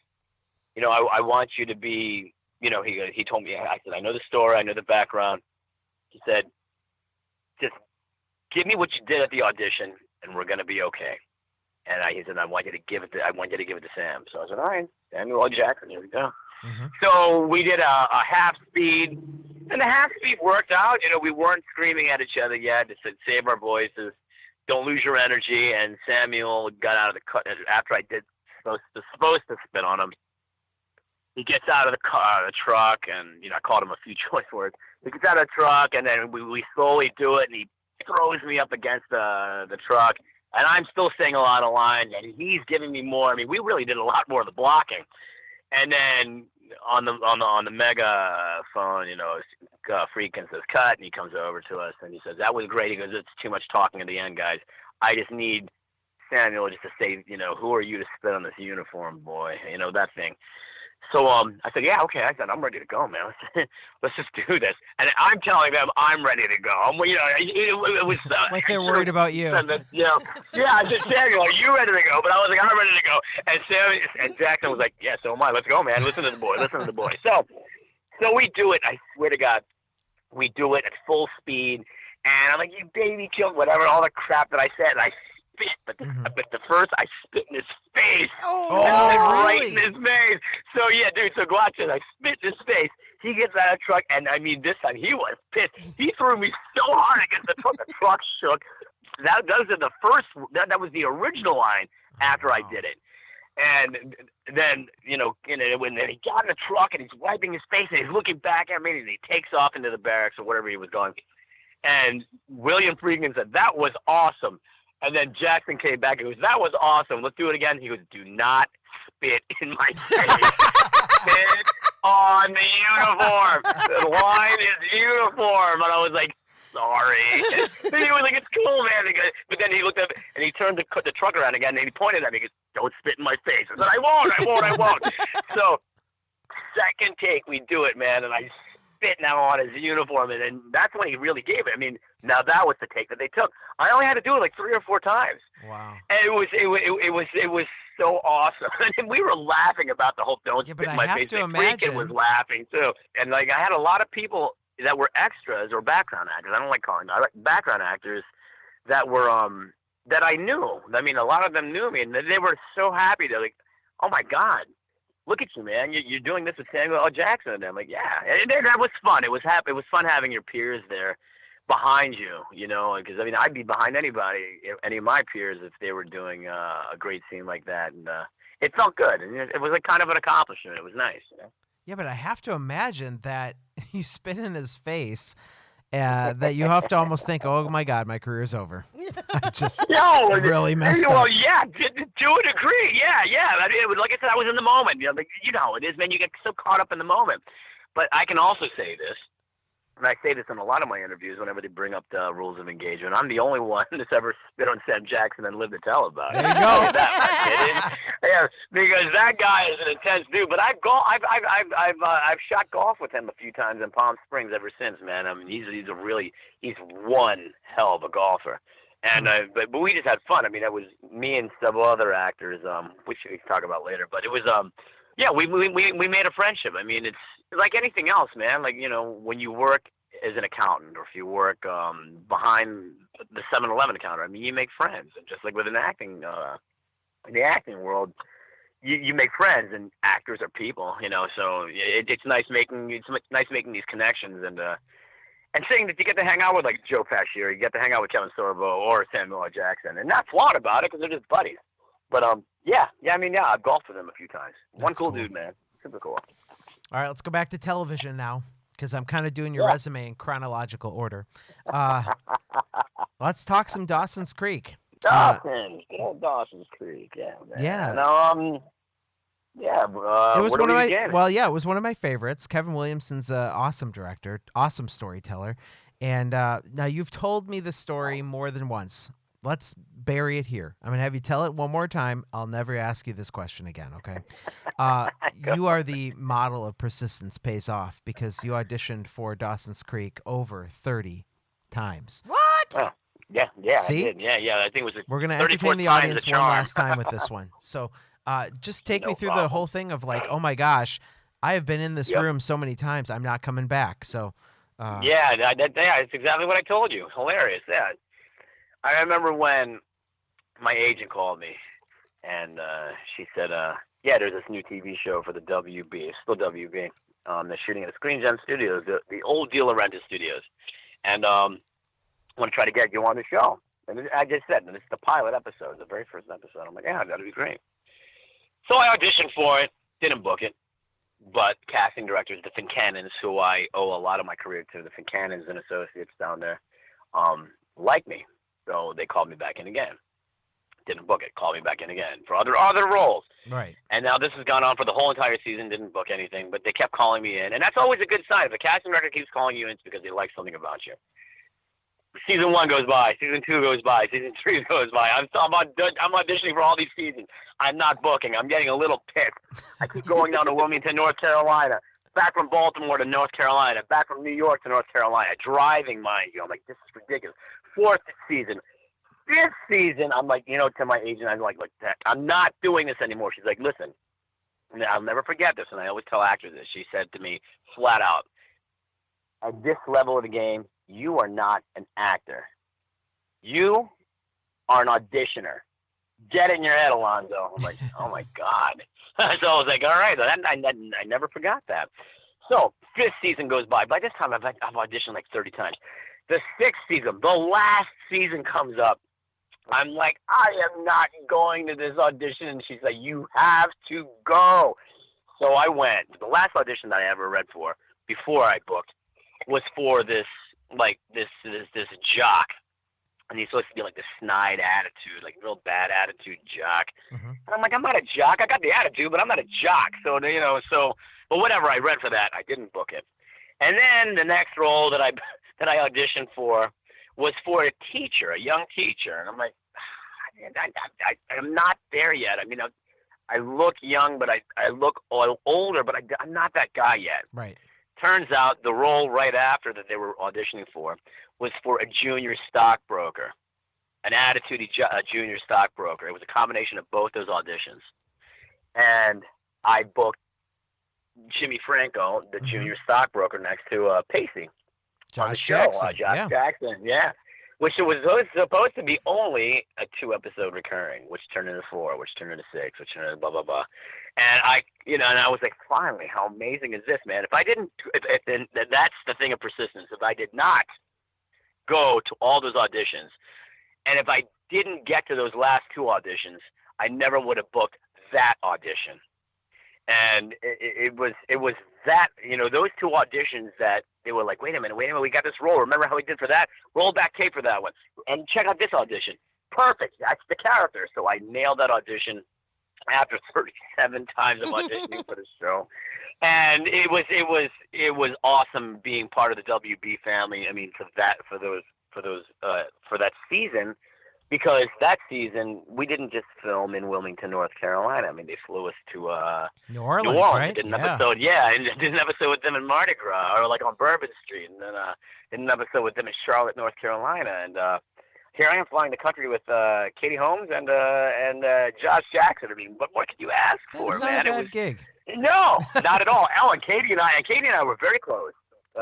I want you to be, he told me, I said, I know the story, I know the background. He said, just give me what you did at the audition, and we're going to be okay. And he said, I want you to give it to Sam. So I said, all right, Samuel L. Jackson, here we go. So we did a half speed, and the half speed worked out. We weren't screaming at each other yet. It said, save our voices, don't lose your energy. And Samuel got out of the cut after I did supposed to spit on him. He gets out of the truck, and I called him a few choice words. He gets out of the truck, and then we slowly do it, and he throws me up against the truck, and I'm still saying a lot of lines, and he's giving me more. I mean, we really did a lot more of the blocking. And then on the megaphone, Friedkin says cut, and he comes over to us, and he says, that was great. He goes, it's too much talking in the end, guys. I just need Samuel just to say, who are you to spit on this uniform, boy? That thing. So I said, yeah, okay. I said, I'm ready to go, man. Let's just do this. And I'm telling them I'm ready to go. It was like they're worried about you. Yeah. I said, Samuel, are you ready to go? But I was like, I'm ready to go. And Jackson was like, yeah, so am I. Let's go, man. Listen to the boy. So we do it. I swear to God, we do it at full speed. And I'm like, you baby killed whatever, all the crap that I said. And I spit, but the first I spit in his face. Right in his face. So yeah, dude. So go out there. I spit in his face. He gets out of the truck, and I mean, this time he was pissed. He threw me so hard against the truck. The truck shook. That was the original line after I did it. And then, when he got in the truck and he's wiping his face and he's looking back at me, and he takes off into the barracks or wherever he was going. And William Friedkin said, that was awesome. And then Jackson came back and goes, that was awesome. Let's do it again. He goes, do not spit in my face. Spit on the uniform. The line is uniform. And I was like, sorry. And he was like, it's cool, man. But then he looked up and he turned the truck around again, and he pointed at me. He goes, don't spit in my face. I said, I won't. So second take, we do it, man. And I spit now on his uniform. And then that's when he really gave it. I mean, Now that was the take that they took. I only had to do it like 3 or 4 times. Wow. And it was so awesome. And we were laughing about the whole don't spit in my face. The freaking was laughing too. And like I had a lot of people that were extras or background actors. I don't like calling them background actors that were that I knew. I mean, a lot of them knew me, and they were so happy. They're like, "Oh my God, look at you, man! You're doing this with Samuel L. Jackson." And I'm like, "Yeah," and that was fun. It was It was fun having your peers there behind you, you know, because I mean, I'd be behind anybody, any of my peers, if they were doing a great scene like that, and it felt good, and it was like kind of an accomplishment. It was nice, you know? Yeah, but I have to imagine that you spit in his face. That you have to almost think, oh my God, my career's over. I just really messed up. Well, yeah, to a degree, yeah. I mean, like I said, I was in the moment. You know, like, you know how it is, man. You get so caught up in the moment. But I can also say this, and I say this in a lot of my interviews whenever they bring up the rules of engagement. I'm the only one that's ever spit on Sam Jackson and lived to tell about it. There you go. Yeah, because that guy is an intense dude. But I've shot golf with him a few times in Palm Springs ever since, man. I mean, he's one hell of a golfer. And but we just had fun. I mean, it was me and several other actors, which we can talk about later. But it was yeah, we made a friendship. I mean, it's like anything else, man. Like, you know, when you work as an accountant or if you work behind the 7-Eleven counter, I mean, you make friends. And just like with an acting, in the acting world, you make friends, and actors are people, you know. So it's nice making these connections and saying that you get to hang out with like Joe Pesci, or you get to hang out with Kevin Sorbo or Samuel L. Jackson, and not flaunt about it because they're just buddies. But I mean, I've golfed with him a few times. One cool dude, man. Super cool. All right, let's go back to television now, because I'm kind of doing your resume in chronological order. Let's talk some Dawsons Creek. Dawsons Creek, yeah, man. Yeah. No, it was one of my it was one of my favorites. Kevin Williamson's an awesome director, awesome storyteller, and now you've told me the story more than once. Let's bury it here. I'm going to have you tell it one more time. I'll never ask you this question again, okay? You are the model of persistence pays off, because you auditioned for Dawsons Creek over 30 times. What? Oh, yeah. See? I did. Yeah. I think it was. We're going to entertain the audience one last time with this one. So just take me through the whole thing of like, oh my gosh, I have been in this room so many times, I'm not coming back. So it's exactly what I told you. Hilarious. Yeah. I remember when my agent called me, and she said, there's this new TV show for the WB. It's still WB. They're shooting at the Screen Gem Studios, the old De Laurentiis Studios. And I want to try to get you on the show. And I just said, and it's the pilot episode, the very first episode. I'm like, yeah, that'd be great. So I auditioned for it, didn't book it. But casting directors, the Fancounters, who I owe a lot of my career to, the Fancounters and Associates down there, like me. So they called me back in again. Didn't book it. Called me back in again for other roles. Right. And now this has gone on for the whole entire season. Didn't book anything, but they kept calling me in, and that's always a good sign. If a casting director keeps calling you in, it's because they like something about you. Season 1 goes by. Season 2 goes by. Season 3 goes by. I'm auditioning for all these seasons. I'm not booking. I'm getting a little pissed. I keep going down to Wilmington, North Carolina. Back from Baltimore to North Carolina. Back from New York to North Carolina. Driving, mind you. I'm like, this is ridiculous. 4th season. 5th season, I'm like, you know, to my agent, I'm like I'm not doing this anymore. She's like, listen, and I'll never forget this, and I always tell actors this. She said to me, flat out, at this level of the game, you are not an actor. You are an auditioner. Get it in your head, Alonso. I'm like, oh my God. So I was like, all right, I never forgot that. So 5th season goes by. By this time, I've auditioned like 30 times. The 6th season, the last season comes up. I'm like, I am not going to this audition. And she's like, you have to go. So I went. The last audition that I ever read for, before I booked, was for this jock. And he's supposed to be like this snide attitude, like real bad attitude jock. Mm-hmm. And I'm like, I'm not a jock. I got the attitude, but I'm not a jock. So, you know, but whatever, I read for that. I didn't book it. And then the next role that I auditioned for was for a teacher, a young teacher. And I'm like, I'm not there yet. I mean, I look young, but I look older, but I'm not that guy yet. Right. Turns out the role right after that they were auditioning for was for a junior stockbroker, an attitude junior stockbroker. It was a combination of both those auditions. And I booked Jimmy Franco, the junior stockbroker, next to Pacey. Josh Jackson. Josh Jackson, yeah. Which was supposed to be only a 2-episode recurring, which turned into 4, which turned into 6, which turned into blah, blah, blah. And I was like, finally, how amazing is this, man? That's the thing of persistence. If I did not go to all those auditions, and if I didn't get to those last 2 auditions, I never would have booked that audition. And it was that, those 2 auditions that they were like, wait a minute, we got this role. Remember how we did for that? Roll back tape for that one. And check out this audition. Perfect. That's the character. So I nailed that audition after 37 times of auditioning for the show. And it was awesome being part of the WB family. I mean, for that season. Because that season, we didn't just film in Wilmington, North Carolina. I mean, they flew us to New Orleans, right? Did an episode, and did an episode with them in Mardi Gras, or like on Bourbon Street, and then did an episode with them in Charlotte, North Carolina. And here I am flying the country with Katie Holmes and Josh Jackson. I mean, what more could you ask for, That's man? Not a bad gig. No, not at all. Ellen, Katie and I were very close.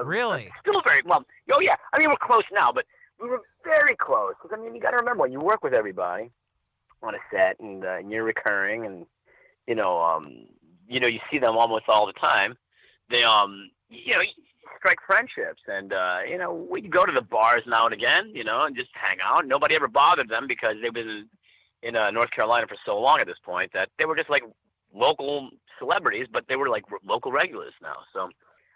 Really? Still very well. Oh yeah, I mean we're close now, but we were very close. Because I mean, you got to remember when you work with everybody on a set, and you're recurring, and you see them almost all the time. They you strike friendships, and we'd go to the bars now and again, and just hang out. Nobody ever bothered them because they've been in North Carolina for so long at this point that they were just like local celebrities, but they were like local regulars now. So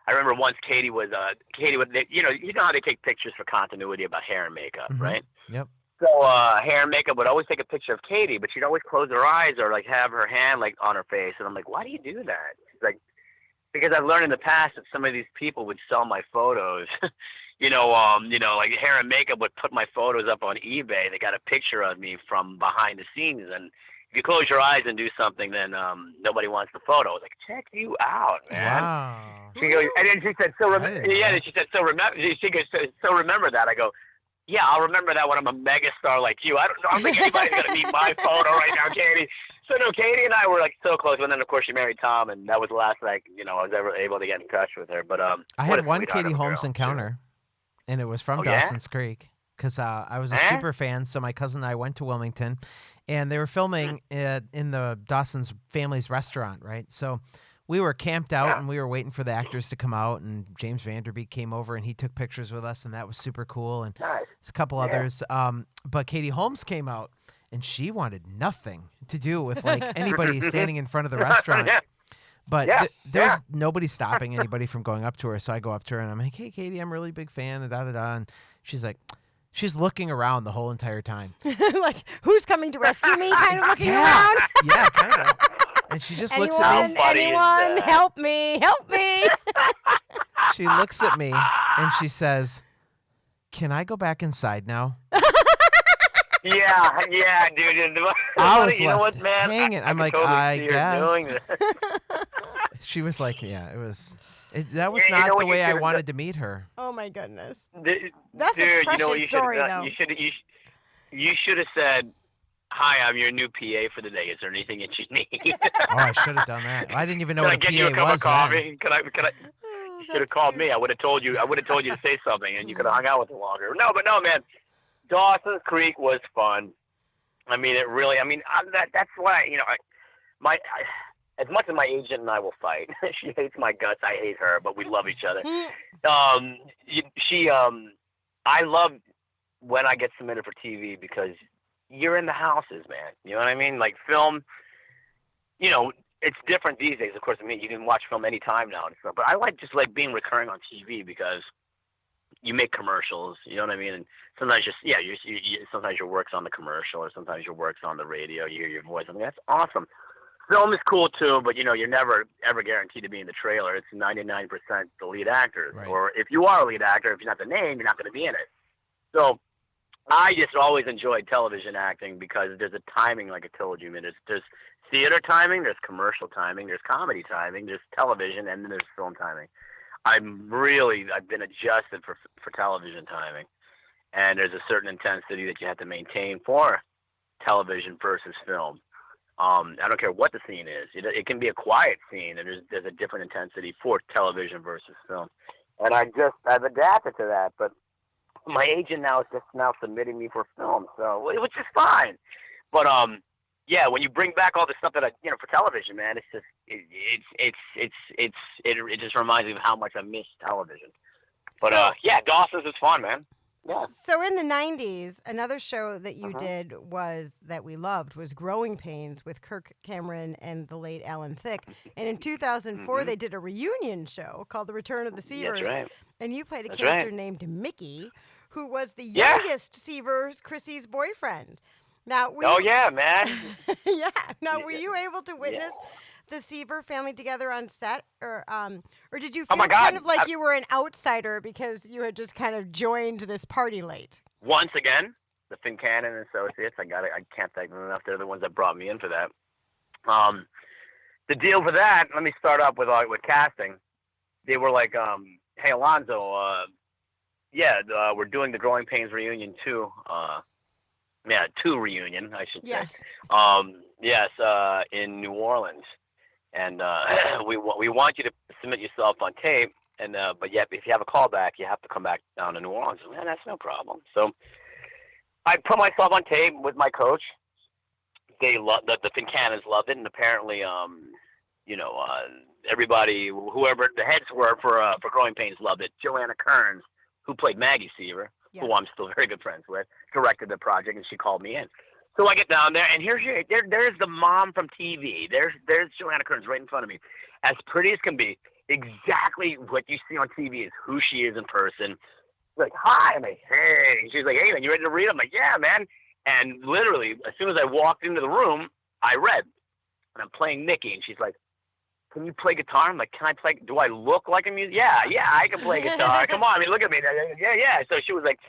I remember once Katie was you know how they take pictures for continuity about hair and makeup, right? Yep. So hair and makeup would always take a picture of Katie, but she'd always close her eyes or like have her hand like on her face, and I'm like, why do you do that? She's like, because I've learned in the past that some of these people would sell my photos. Like hair and makeup would put my photos up on eBay. They got a picture of me from behind the scenes, and if you close your eyes and do something, then nobody wants the photo. I was like, check you out, man. Wow. She goes, and then she said, then she said, so remember that. I go, yeah, I'll remember that when I'm a megastar like you. I don't think anybody's gonna need my photo right now, Katie. So no, Katie and I were like so close, and then of course she married Tom, and that was the last I was ever able to get in touch with her. But I had one Katie Holmes encounter, and it was from Dawsons Creek, because I was a super fan. So my cousin and I went to Wilmington, and they were filming in the Dawsons family's restaurant, right? So we were camped out, and we were waiting for the actors to come out, and James Vanderbeek came over, and he took pictures with us, and that was super cool, and a couple others. But Katie Holmes came out, and she wanted nothing to do with like anybody standing in front of the restaurant. But there's nobody stopping anybody from going up to her. So I go up to her, and I'm like, hey, Katie, I'm a really big fan, and da-da-da. And she's like, she's looking around the whole entire time. Like, who's coming to rescue me? Kind of looking around. Yeah, kind of. And she just looks at me. Anyone, help me, help me. She looks at me, and she says, can I go back inside now? Yeah, dude. I was left hanging. I'm like, totally I guess. She was like, yeah, that was not the way I wanted to meet her. Oh my goodness. That's a precious story, though. You should have said, hi, I'm your new PA for the day. Is there anything that you need? Oh, I should have done that. I didn't even know what a PA was. Can I get you a cup of coffee? Can I? You should have called me. I would have told you to say something, and you could have hung out with me longer. No, man. Dawsons Creek was fun. I mean, it really. I mean, that's why as much as my agent and I will fight. She hates my guts. I hate her, but we love each other. I love when I get submitted for TV because you're in the houses, man. You know what I mean? Like film. It's different these days. Of course, I mean, you can watch film anytime now and stuff. But I like being recurring on TV because you make commercials, you know what I mean? And sometimes sometimes your work's on the commercial, or sometimes your work's on the radio. You hear your voice. I mean, that's awesome. Film is cool too, but you're never ever guaranteed to be in the trailer. It's 99% the lead actors, right. Or if you are a lead actor, if you're not the name, you're not going to be in it. So I just always enjoyed television acting because there's a timing, like I told you. I mean, there's theater timing, there's commercial timing, there's comedy timing, there's television, and then there's film timing. I've been adjusted for television timing. and there's a certain intensity that you have to maintain for television versus film. I don't care what the scene is. It can be a quiet scene, and there's a different intensity for television versus film. And I've adapted to that. But my agent now is just now submitting me for film, so which is fine. But yeah, when you bring back all the stuff that for television, man, it's just it just reminds me of how much I miss television. But yeah, Dawson's is fun, man. Yeah. So in the 90s, another show that you did that we loved was Growing Pains with Kirk Cameron and the late Alan Thicke. And in 2004, they did a reunion show called The Return of the Seavers. That's right. And you played a character named Mickey, who was the youngest Seavers, Chrissy's boyfriend. Now, yeah, man. yeah. Now, were you able to witness the Seaver family together on set, or did you feel kind of like you were an outsider because you had just kind of joined this party late? Once again, the Fincannon Associates. I can't thank them enough. They're the ones that brought me in for that. The deal for that. Let me start up with casting. They were like, "Hey, Alonso, we're doing the Growing Pains reunion too. 2 reunion, I should say. Yes, in New Orleans." And we want you to submit yourself on tape, and but yet if you have a callback, you have to come back down to New Orleans. Man, that's no problem. So I put myself on tape with my coach. They the Fincannons loved it, and apparently, everybody, whoever the heads were for Growing Pains, loved it. Joanna Kearns, who played Maggie Seaver, who I'm still very good friends with, directed the project, and she called me in. So I get down there, and there's the mom from TV. There's Joanna Kearns right in front of me, as pretty as can be. Exactly what you see on TV is who she is in person. She's like, "Hi," I'm like, "Hey." She's like, "Hey, man, you ready to read?" I'm like, "Yeah, man." And literally, as soon as I walked into the room, I read, and I'm playing Mickey, and she's like, "Can you play guitar?" I'm like, "Can I play? Do I look like a musician?" Yeah, I can play guitar. Come on, I mean, look at me. Yeah. So she was like,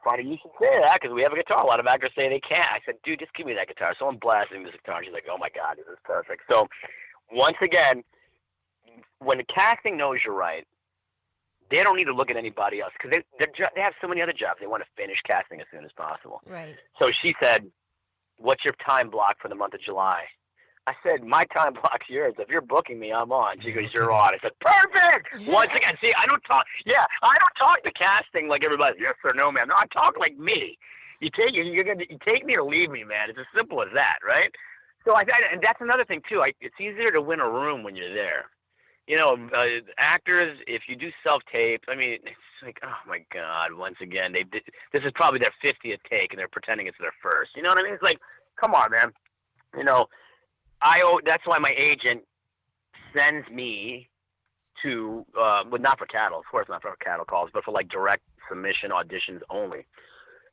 "Funny you should say that because we have a guitar. A lot of actors say they can't." I said, "Dude, just give me that guitar." So I'm blasting this guitar. She's like, "Oh my God, this is perfect." So once again, when the casting knows you're right, they don't need to look at anybody else because they have so many other jobs. They want to finish casting as soon as possible. Right. So she said, "What's your time block for the month of July?" I said, "My time block's yours. If you're booking me, I'm on." She goes, "You're on." I said, "Perfect." Once again, see, I don't talk to casting like everybody. Yes or no, man. No, I talk like me. You take me or leave me, man. It's as simple as that, right? So and that's another thing too. It's easier to win a room when you're there. Actors, if you do self-tape, I mean, it's like, oh my God, once again, this is probably their 50th take and they're pretending it's their first. You know what I mean? It's like, come on, man. That's why my agent sends me to, not for cattle, of course not for cattle calls, but for like direct submission auditions only.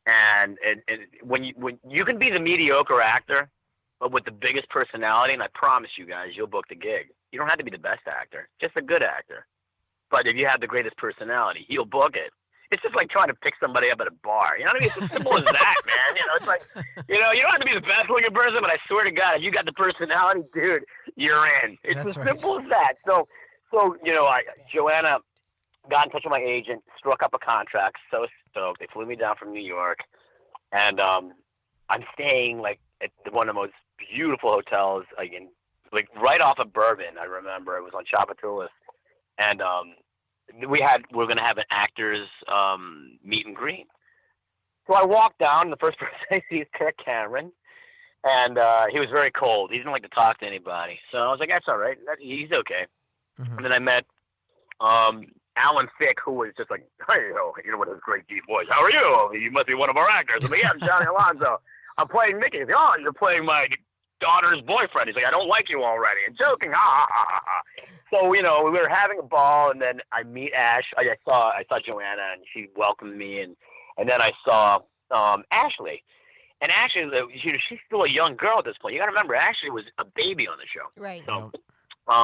And when you can be the mediocre actor, but with the biggest personality, and I promise you guys, you'll book the gig. You don't have to be the best actor, just a good actor. But if you have the greatest personality, you'll book it. It's just like trying to pick somebody up at a bar. You know what I mean? It's as simple as that, man. It's like, you don't have to be the best looking person, but I swear to God, if you got the personality, dude, you're in. It's as simple as that. So Joanna got in touch with my agent, struck up a contract. So stoked. They flew me down from New York, and I'm staying like at one of the most beautiful hotels, like right off of Bourbon. I remember it was on Chapatulas, and we're gonna have an actors meet and greet. So I walked down, and the first person I see is Kirk Cameron, and he was very cold. He didn't like to talk to anybody. So I was like, "That's all right. He's okay." Mm-hmm. And then I met Alan Thicke, who was just like, "Hey, with his great deep voice, how are you? You must be one of our actors." I'm like, "Yeah, I'm Johnny Alonso. I'm playing Mickey." He's like, "Oh, you're playing my daughter's boyfriend." He's like, "I don't like you already." And joking, ha ha ha ha ha. So we were having a ball, and then I meet Ash. I saw Joanna, and she welcomed me, and then I saw Ashley, and Ashley, she's still a young girl at this point. You got to remember, Ashley was a baby on the show, right? So,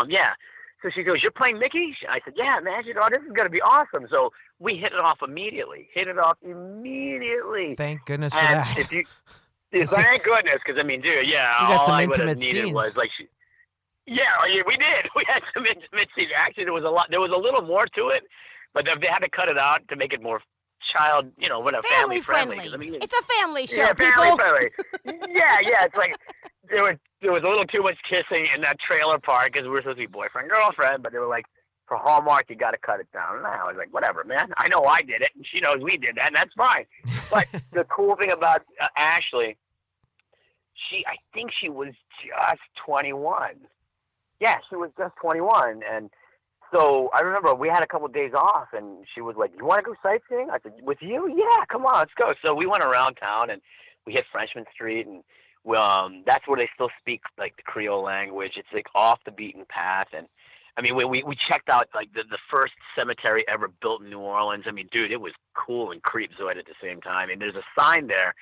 yeah. So she goes, "You're playing Mickey?" I said, "Yeah, man." She goes, "Oh, this is gonna be awesome." So we hit it off immediately. Thank goodness for that. Thank goodness, because I mean, dude, yeah, you got all some I would have intimate needed scenes. was like, we did. We had some intimate scenes. Actually, there was a little more to it, but they had to cut it out to make it more child, whatever, Family friendly. friendly. 'Cause, I mean, It's a family show, yeah, people. family friendly. Yeah. It's like there was a little too much kissing in that trailer park because we were supposed to be boyfriend girlfriend, but they were like, for Hallmark, you got to cut it down. And I was like, whatever, man. I know I did it, and she knows we did that, and that's fine. But the cool thing about Ashley, I think she was just 21. Yeah, she was just 21, and so I remember we had a couple of days off, and she was like, "You want to go sightseeing?" I said, "With you? Yeah, come on, let's go." So we went around town, and we hit Frenchman Street, and that's where they still speak like the Creole language. It's like off the beaten path, and I mean, we checked out like the first cemetery ever built in New Orleans. I mean, dude, it was cool and creepzoid at the same time. And there's a sign there.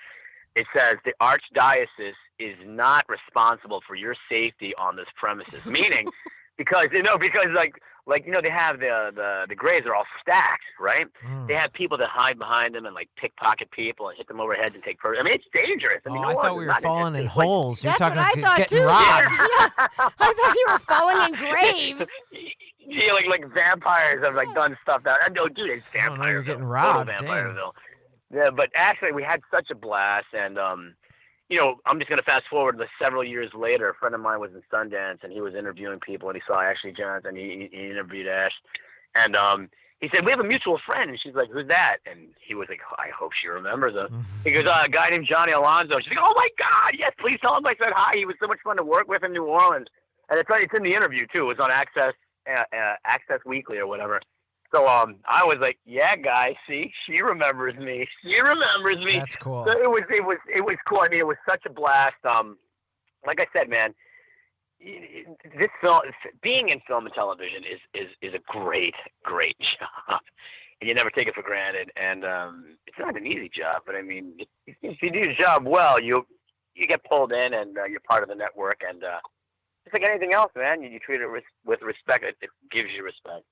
It says the Archdiocese is not responsible for your safety on this premises. Meaning, because they have the graves are all stacked, right? They have people that hide behind them and like pickpocket people and hit them over heads and take purse. I mean, it's dangerous. I mean, I thought we were falling in like, holes. You're That's talking what I about thought getting too. robbed. Yeah. I thought you were falling in graves. Yeah, like vampires have like done stuff that no, dude, it's vampires. Oh, no, you're getting robbed. Vampireville. Yeah, but actually, we had such a blast, and I'm just gonna fast forward to several years later. A friend of mine was in Sundance, and he was interviewing people, and he saw Ashley Johnson. He interviewed Ash, and he said, "We have a mutual friend," and she's like, "Who's that?" And he was like, "I hope she remembers him." He goes, "A guy named Johnny Alonso." She's like, "Oh my God, yes, please tell him I said hi. He was so much fun to work with in New Orleans." And it's in the interview too. It was on Access Weekly or whatever. So I was like, "Yeah, guys, see, she remembers me. She remembers me." That's cool. So it was cool. I mean, it was such a blast. Like I said, man, this film, being in film and television is a great job, and you never take it for granted. And it's not an easy job, but I mean, if you do your job well, you get pulled in, and you're part of the network. And it's like anything else, man. You treat it with respect. It gives you respect.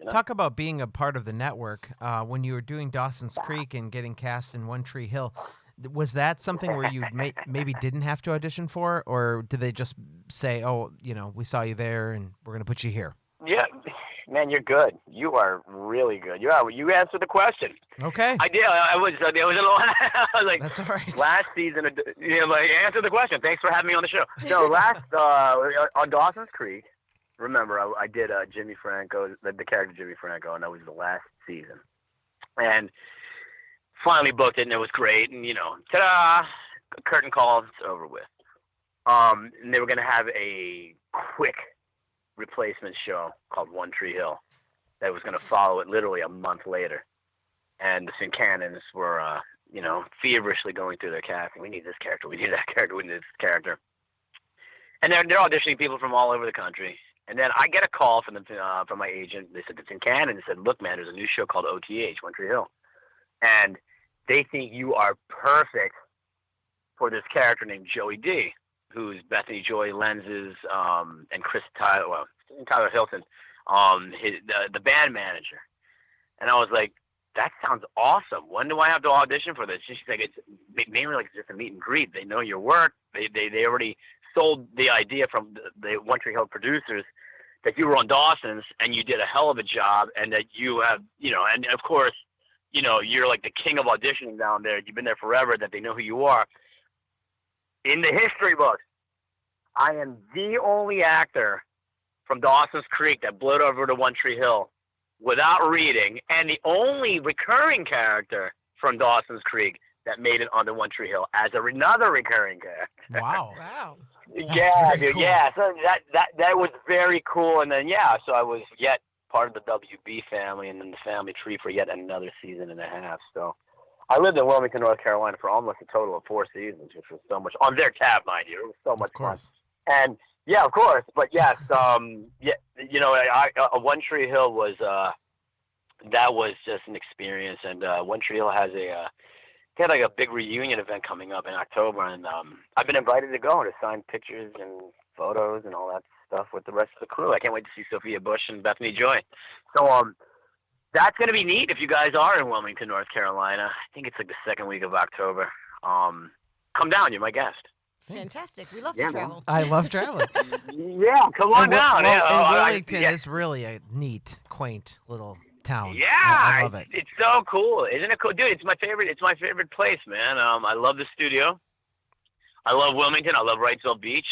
Talk about being a part of the network. When you were doing Dawsons Creek and getting cast in One Tree Hill, was that something where you maybe didn't have to audition for, or did they just say, "Oh, we saw you there, and we're going to put you here"? Yeah, man, you're good. You are really good. You answered the question. Okay. I did. I was like, that's all right. Last season, answer the question. Thanks for having me on the show. No, last on Dawsons Creek. Remember, I did Jimmy Franco, the character Jimmy Franco, and that was the last season. And finally booked it, and it was great. And ta-da! Curtain call, it's over with. And they were going to have a quick replacement show called One Tree Hill that was going to follow it literally a month later. And the Fancounters were, feverishly going through their casting. We need this character. We need that character. We need this character. And they're auditioning people from all over the country. And then I get a call from my agent. They said, it's in Canada. They said, "Look, man, there's a new show called OTH, One Tree Hill. And they think you are perfect for this character named Joey D, who's Bethany Joy Lenz's and Tyler Hilton, the band manager." And I was like, "That sounds awesome. When do I have to audition for this?" She's like, "It's mainly like just a meet and greet. They know your work. They already sold the idea from the One Tree Hill producers that you were on Dawson's and you did a hell of a job, and that you have, and of course, you're like the king of auditioning down there. You've been there forever, that they know who you are." In the history books, I am the only actor from Dawsons Creek that blew over to One Tree Hill without reading, and the only recurring character from Dawsons Creek that made it onto One Tree Hill as another recurring character. Wow. Wow. Yeah, dude, cool. yeah. So that was very cool. And then so I was yet part of the WB family and then the family tree for yet another season and a half. So I lived in Wilmington, North Carolina for almost a total of 4 seasons, which was so much on their tab, mind you. It was so much fun. And yeah, of course. But yes, One Tree Hill was that was just an experience. And One Tree Hill has they had like a big reunion event coming up in October, and I've been invited to go to sign pictures and photos and all that stuff with the rest of the crew. I can't wait to see Sophia Bush and Bethany Joy. So that's going to be neat if you guys are in Wilmington, North Carolina. I think it's like the second week of October. Come down. You're my guest. Fantastic. We love to travel. I love traveling. Yeah, come on down. And Wilmington is really a neat, quaint little town. Yeah, I love it. It's so cool, isn't it cool, dude? It's my favorite place, man. I love the studio. I love Wilmington. I love Wrightsville Beach.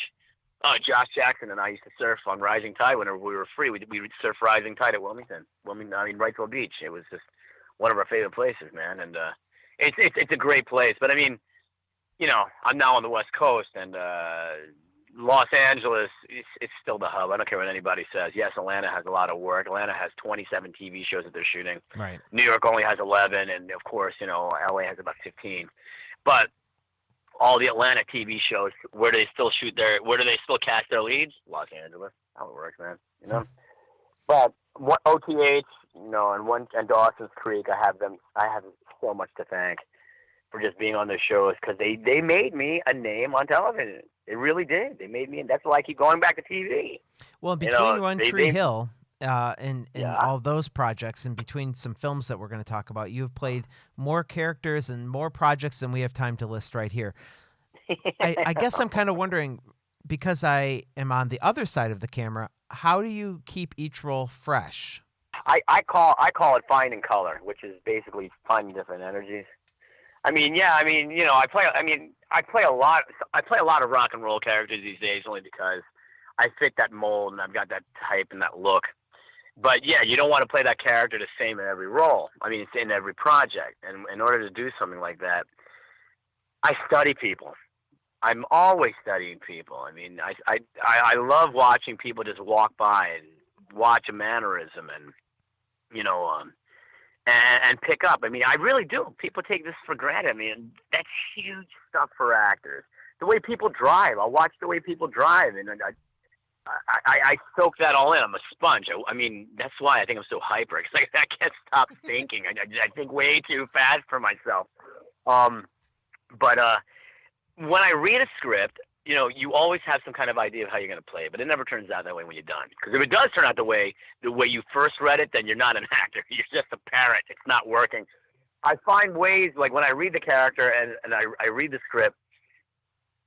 Josh Jackson and I used to surf on Rising Tide whenever we were free. We would surf Rising Tide at Wilmington. Wrightsville Beach. It was just one of our favorite places, man. And it's a great place. But I mean, you know, I'm now on the West Coast, and Los Angeles it's still the hub. I don't care what anybody says. Yes, Atlanta has a lot of work. Atlanta has 27 TV shows that they're shooting. Right. New York only has 11, and of course, you know, LA has about 15. But all the Atlanta TV shows, where do they still cast their leads? Los Angeles. How it works, man. You know. But OTH, you know, and Dawsons Creek, I have so much to thank for just being on their shows, because they made me a name on television. They really did. They made me, and that's why I keep going back to TV. Well, between One Tree Hill and all those projects, and between some films that we're going to talk about, you've played more characters and more projects than we have time to list right here. I guess I'm kind of wondering, because I am on the other side of the camera, how do you keep each role fresh? I call it finding color, which is basically finding different energies. I mean, you know, I play a lot of rock and roll characters these days, only because I fit that mold and I've got that type and that look. But yeah, you don't want to play that character the same in every role. I mean, it's in every project. And in order to do something like that, I study people. I'm always studying people. I mean, I love watching people just walk by and watch a mannerism and, you know, and pick up. I mean, I really do. People take this for granted. I mean, that's huge stuff for actors. The way people drive. I'll watch the way people drive, and I soak that all in. I'm a sponge. I mean, that's why I think I'm so hyper, because I can't stop thinking. I think way too fast for myself. But when I read a script, you know, you always have some kind of idea of how you're going to play it, but it never turns out that way when you're done. Because if it does turn out the way you first read it, then you're not an actor. You're just a parrot. It's not working. I find ways, like when I read the character and I read the script,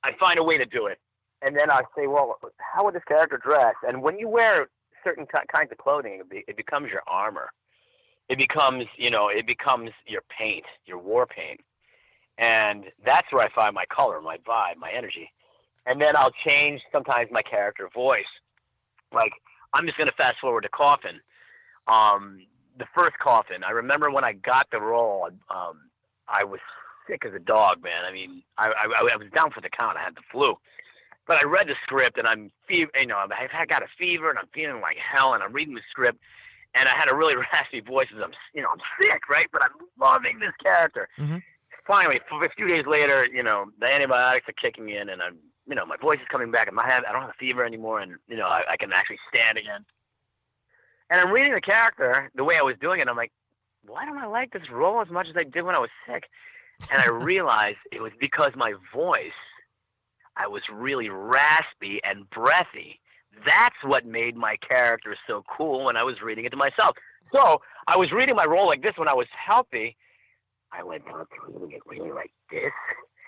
I find a way to do it. And then I say, well, how would this character dress? And when you wear certain kinds of clothing, it becomes your armor. It becomes your paint, your war paint. And that's where I find my color, my vibe, my energy. And then I'll change sometimes my character voice. Like, I'm just going to fast forward to Coffin. The first Coffin, I remember when I got the role, I was sick as a dog, man. I mean, I was down for the count. I had the flu. But I read the script, and I've got a fever, and I'm feeling like hell, and I'm reading the script, and I had a really raspy voice, and I'm sick, right? But I'm loving this character. Mm-hmm. Finally, a few days later, you know, the antibiotics are kicking in, and my voice is coming back in my head. I don't have a fever anymore, and, you know, I can actually stand again. And I'm reading the character the way I was doing it. I'm like, why don't I like this role as much as I did when I was sick? And I realized it was because my voice, I was really raspy and breathy. That's what made my character so cool when I was reading it to myself. So I was reading my role like this when I was healthy. I went down to reading it really like this.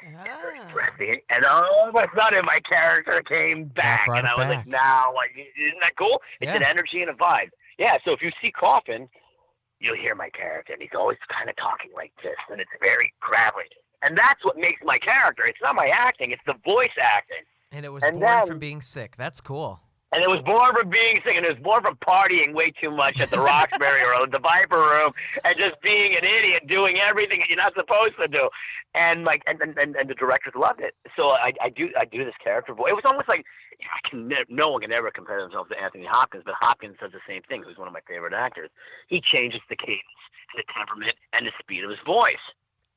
And all of a sudden my character came back, and I was like, now, isn't that cool? It's an energy and a vibe. Yeah, so if you see Coffin, you'll hear my character, and he's always kind of talking like this, and it's very gravelly. And that's what makes my character. It's not my acting, it's the voice acting. And it was born from being sick. That's cool. And it was born from being sick, and it was born from partying way too much at the Roxbury or the Viper Room, and just being an idiot, doing everything that you're not supposed to do. And the directors loved it. So I do this character voice. It was almost like no one can ever compare themselves to Anthony Hopkins, but Hopkins does the same thing. Who's one of my favorite actors. He changes the cadence, the temperament, and the speed of his voice.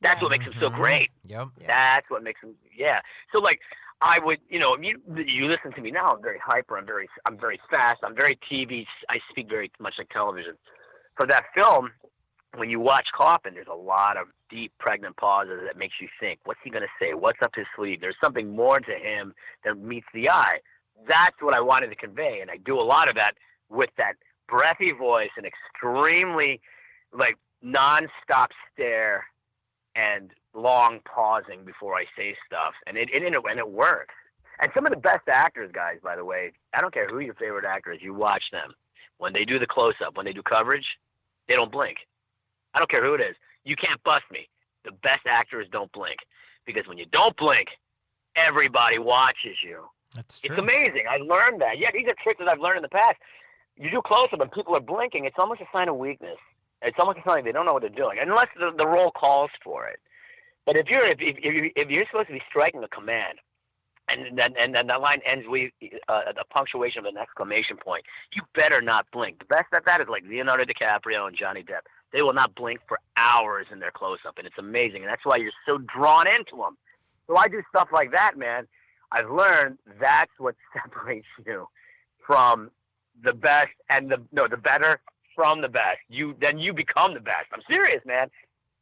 That's what makes him so great. Yep. That's what makes him. Yeah. So like, I would, you know, you listen to me now. I'm very hyper. I'm very fast. I'm very TV. I speak very much like television. For that film, when you watch Coffin, there's a lot of deep, pregnant pauses that makes you think, what's he going to say? What's up his sleeve? There's something more to him than meets the eye. That's what I wanted to convey, and I do a lot of that with that breathy voice and extremely, like, nonstop stare and long pausing before I say stuff, and it works. And some of the best actors, guys, by the way, I don't care who your favorite actor is, you watch them. When they do the close-up, when they do coverage, They don't blink. I don't care who it is. You can't bust me. The best actors don't blink. Because when you don't blink, everybody watches you. That's true. It's amazing. I learned that. Yeah, these are tricks that I've learned in the past. You do close-up and people are blinking, it's almost a sign of weakness. It's almost a sign they don't know what they're doing, unless the role calls for it. But if you're supposed to be striking a command, and that line ends with a punctuation of an exclamation point, you better not blink. The best at that is like Leonardo DiCaprio and Johnny Depp. They will not blink for hours in their close-up, and it's amazing. And that's why you're so drawn into them. So I do stuff like that, man. I've learned that's what separates you from the best and the better from the best. Then you become the best. I'm serious, man.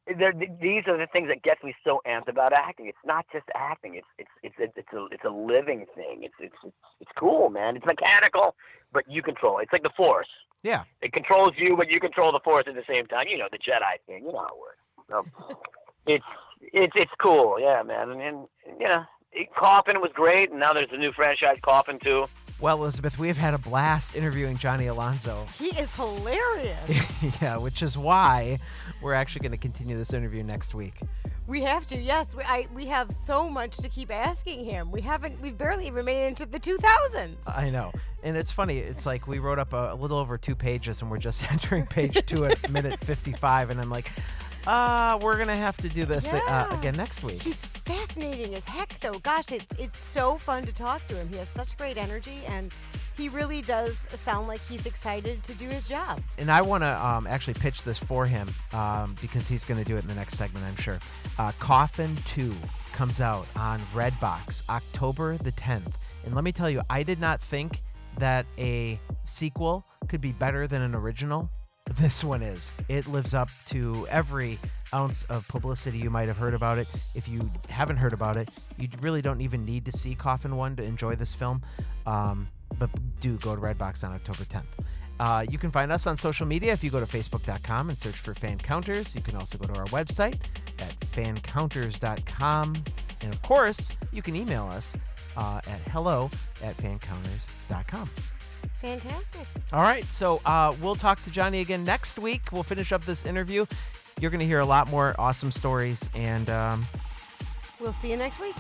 These are the things that gets me so amped about acting. It's not just acting. It's a living thing. It's cool, man. It's mechanical, but you control it. It's like the Force. Yeah. It controls you, but you control the Force at the same time. You know, the Jedi thing. You know how it works. So it's cool. Yeah, man. And you know, Coffin was great, and now there's a new franchise, Coffin, too. Well, Elizabeth, we have had a blast interviewing Johnny Alonso. He is hilarious. Yeah, which is why we're actually going to continue this interview next week. We have to, yes. We have so much to keep asking him. We've barely even made it into the 2000s. I know. And it's funny. It's like we wrote up a little over 2 pages, and we're just entering page 2 at minute 55, and I'm like, we're going to have to do this again next week. He's fascinating as heck, though. Gosh, it's so fun to talk to him. He has such great energy, and he really does sound like he's excited to do his job. And I want to actually pitch this for him because he's going to do it in the next segment, I'm sure. Coffin 2 comes out on Redbox October the 10th. And let me tell you, I did not think that a sequel could be better than an original. This one is. It lives up to every ounce of publicity you might have heard about it. If you haven't heard about it, you really don't even need to see Coffin 1 to enjoy this film. But do go to Redbox on October 10th. You can find us on social media if you go to facebook.com and search for Fancounters. You can also go to our website at fancounters.com. And of course, you can email us at hello@fancounters.com. Fantastic. All right, so we'll talk to Johnny again next week. We'll finish up this interview. You're going to hear a lot more awesome stories, and we'll see you next week.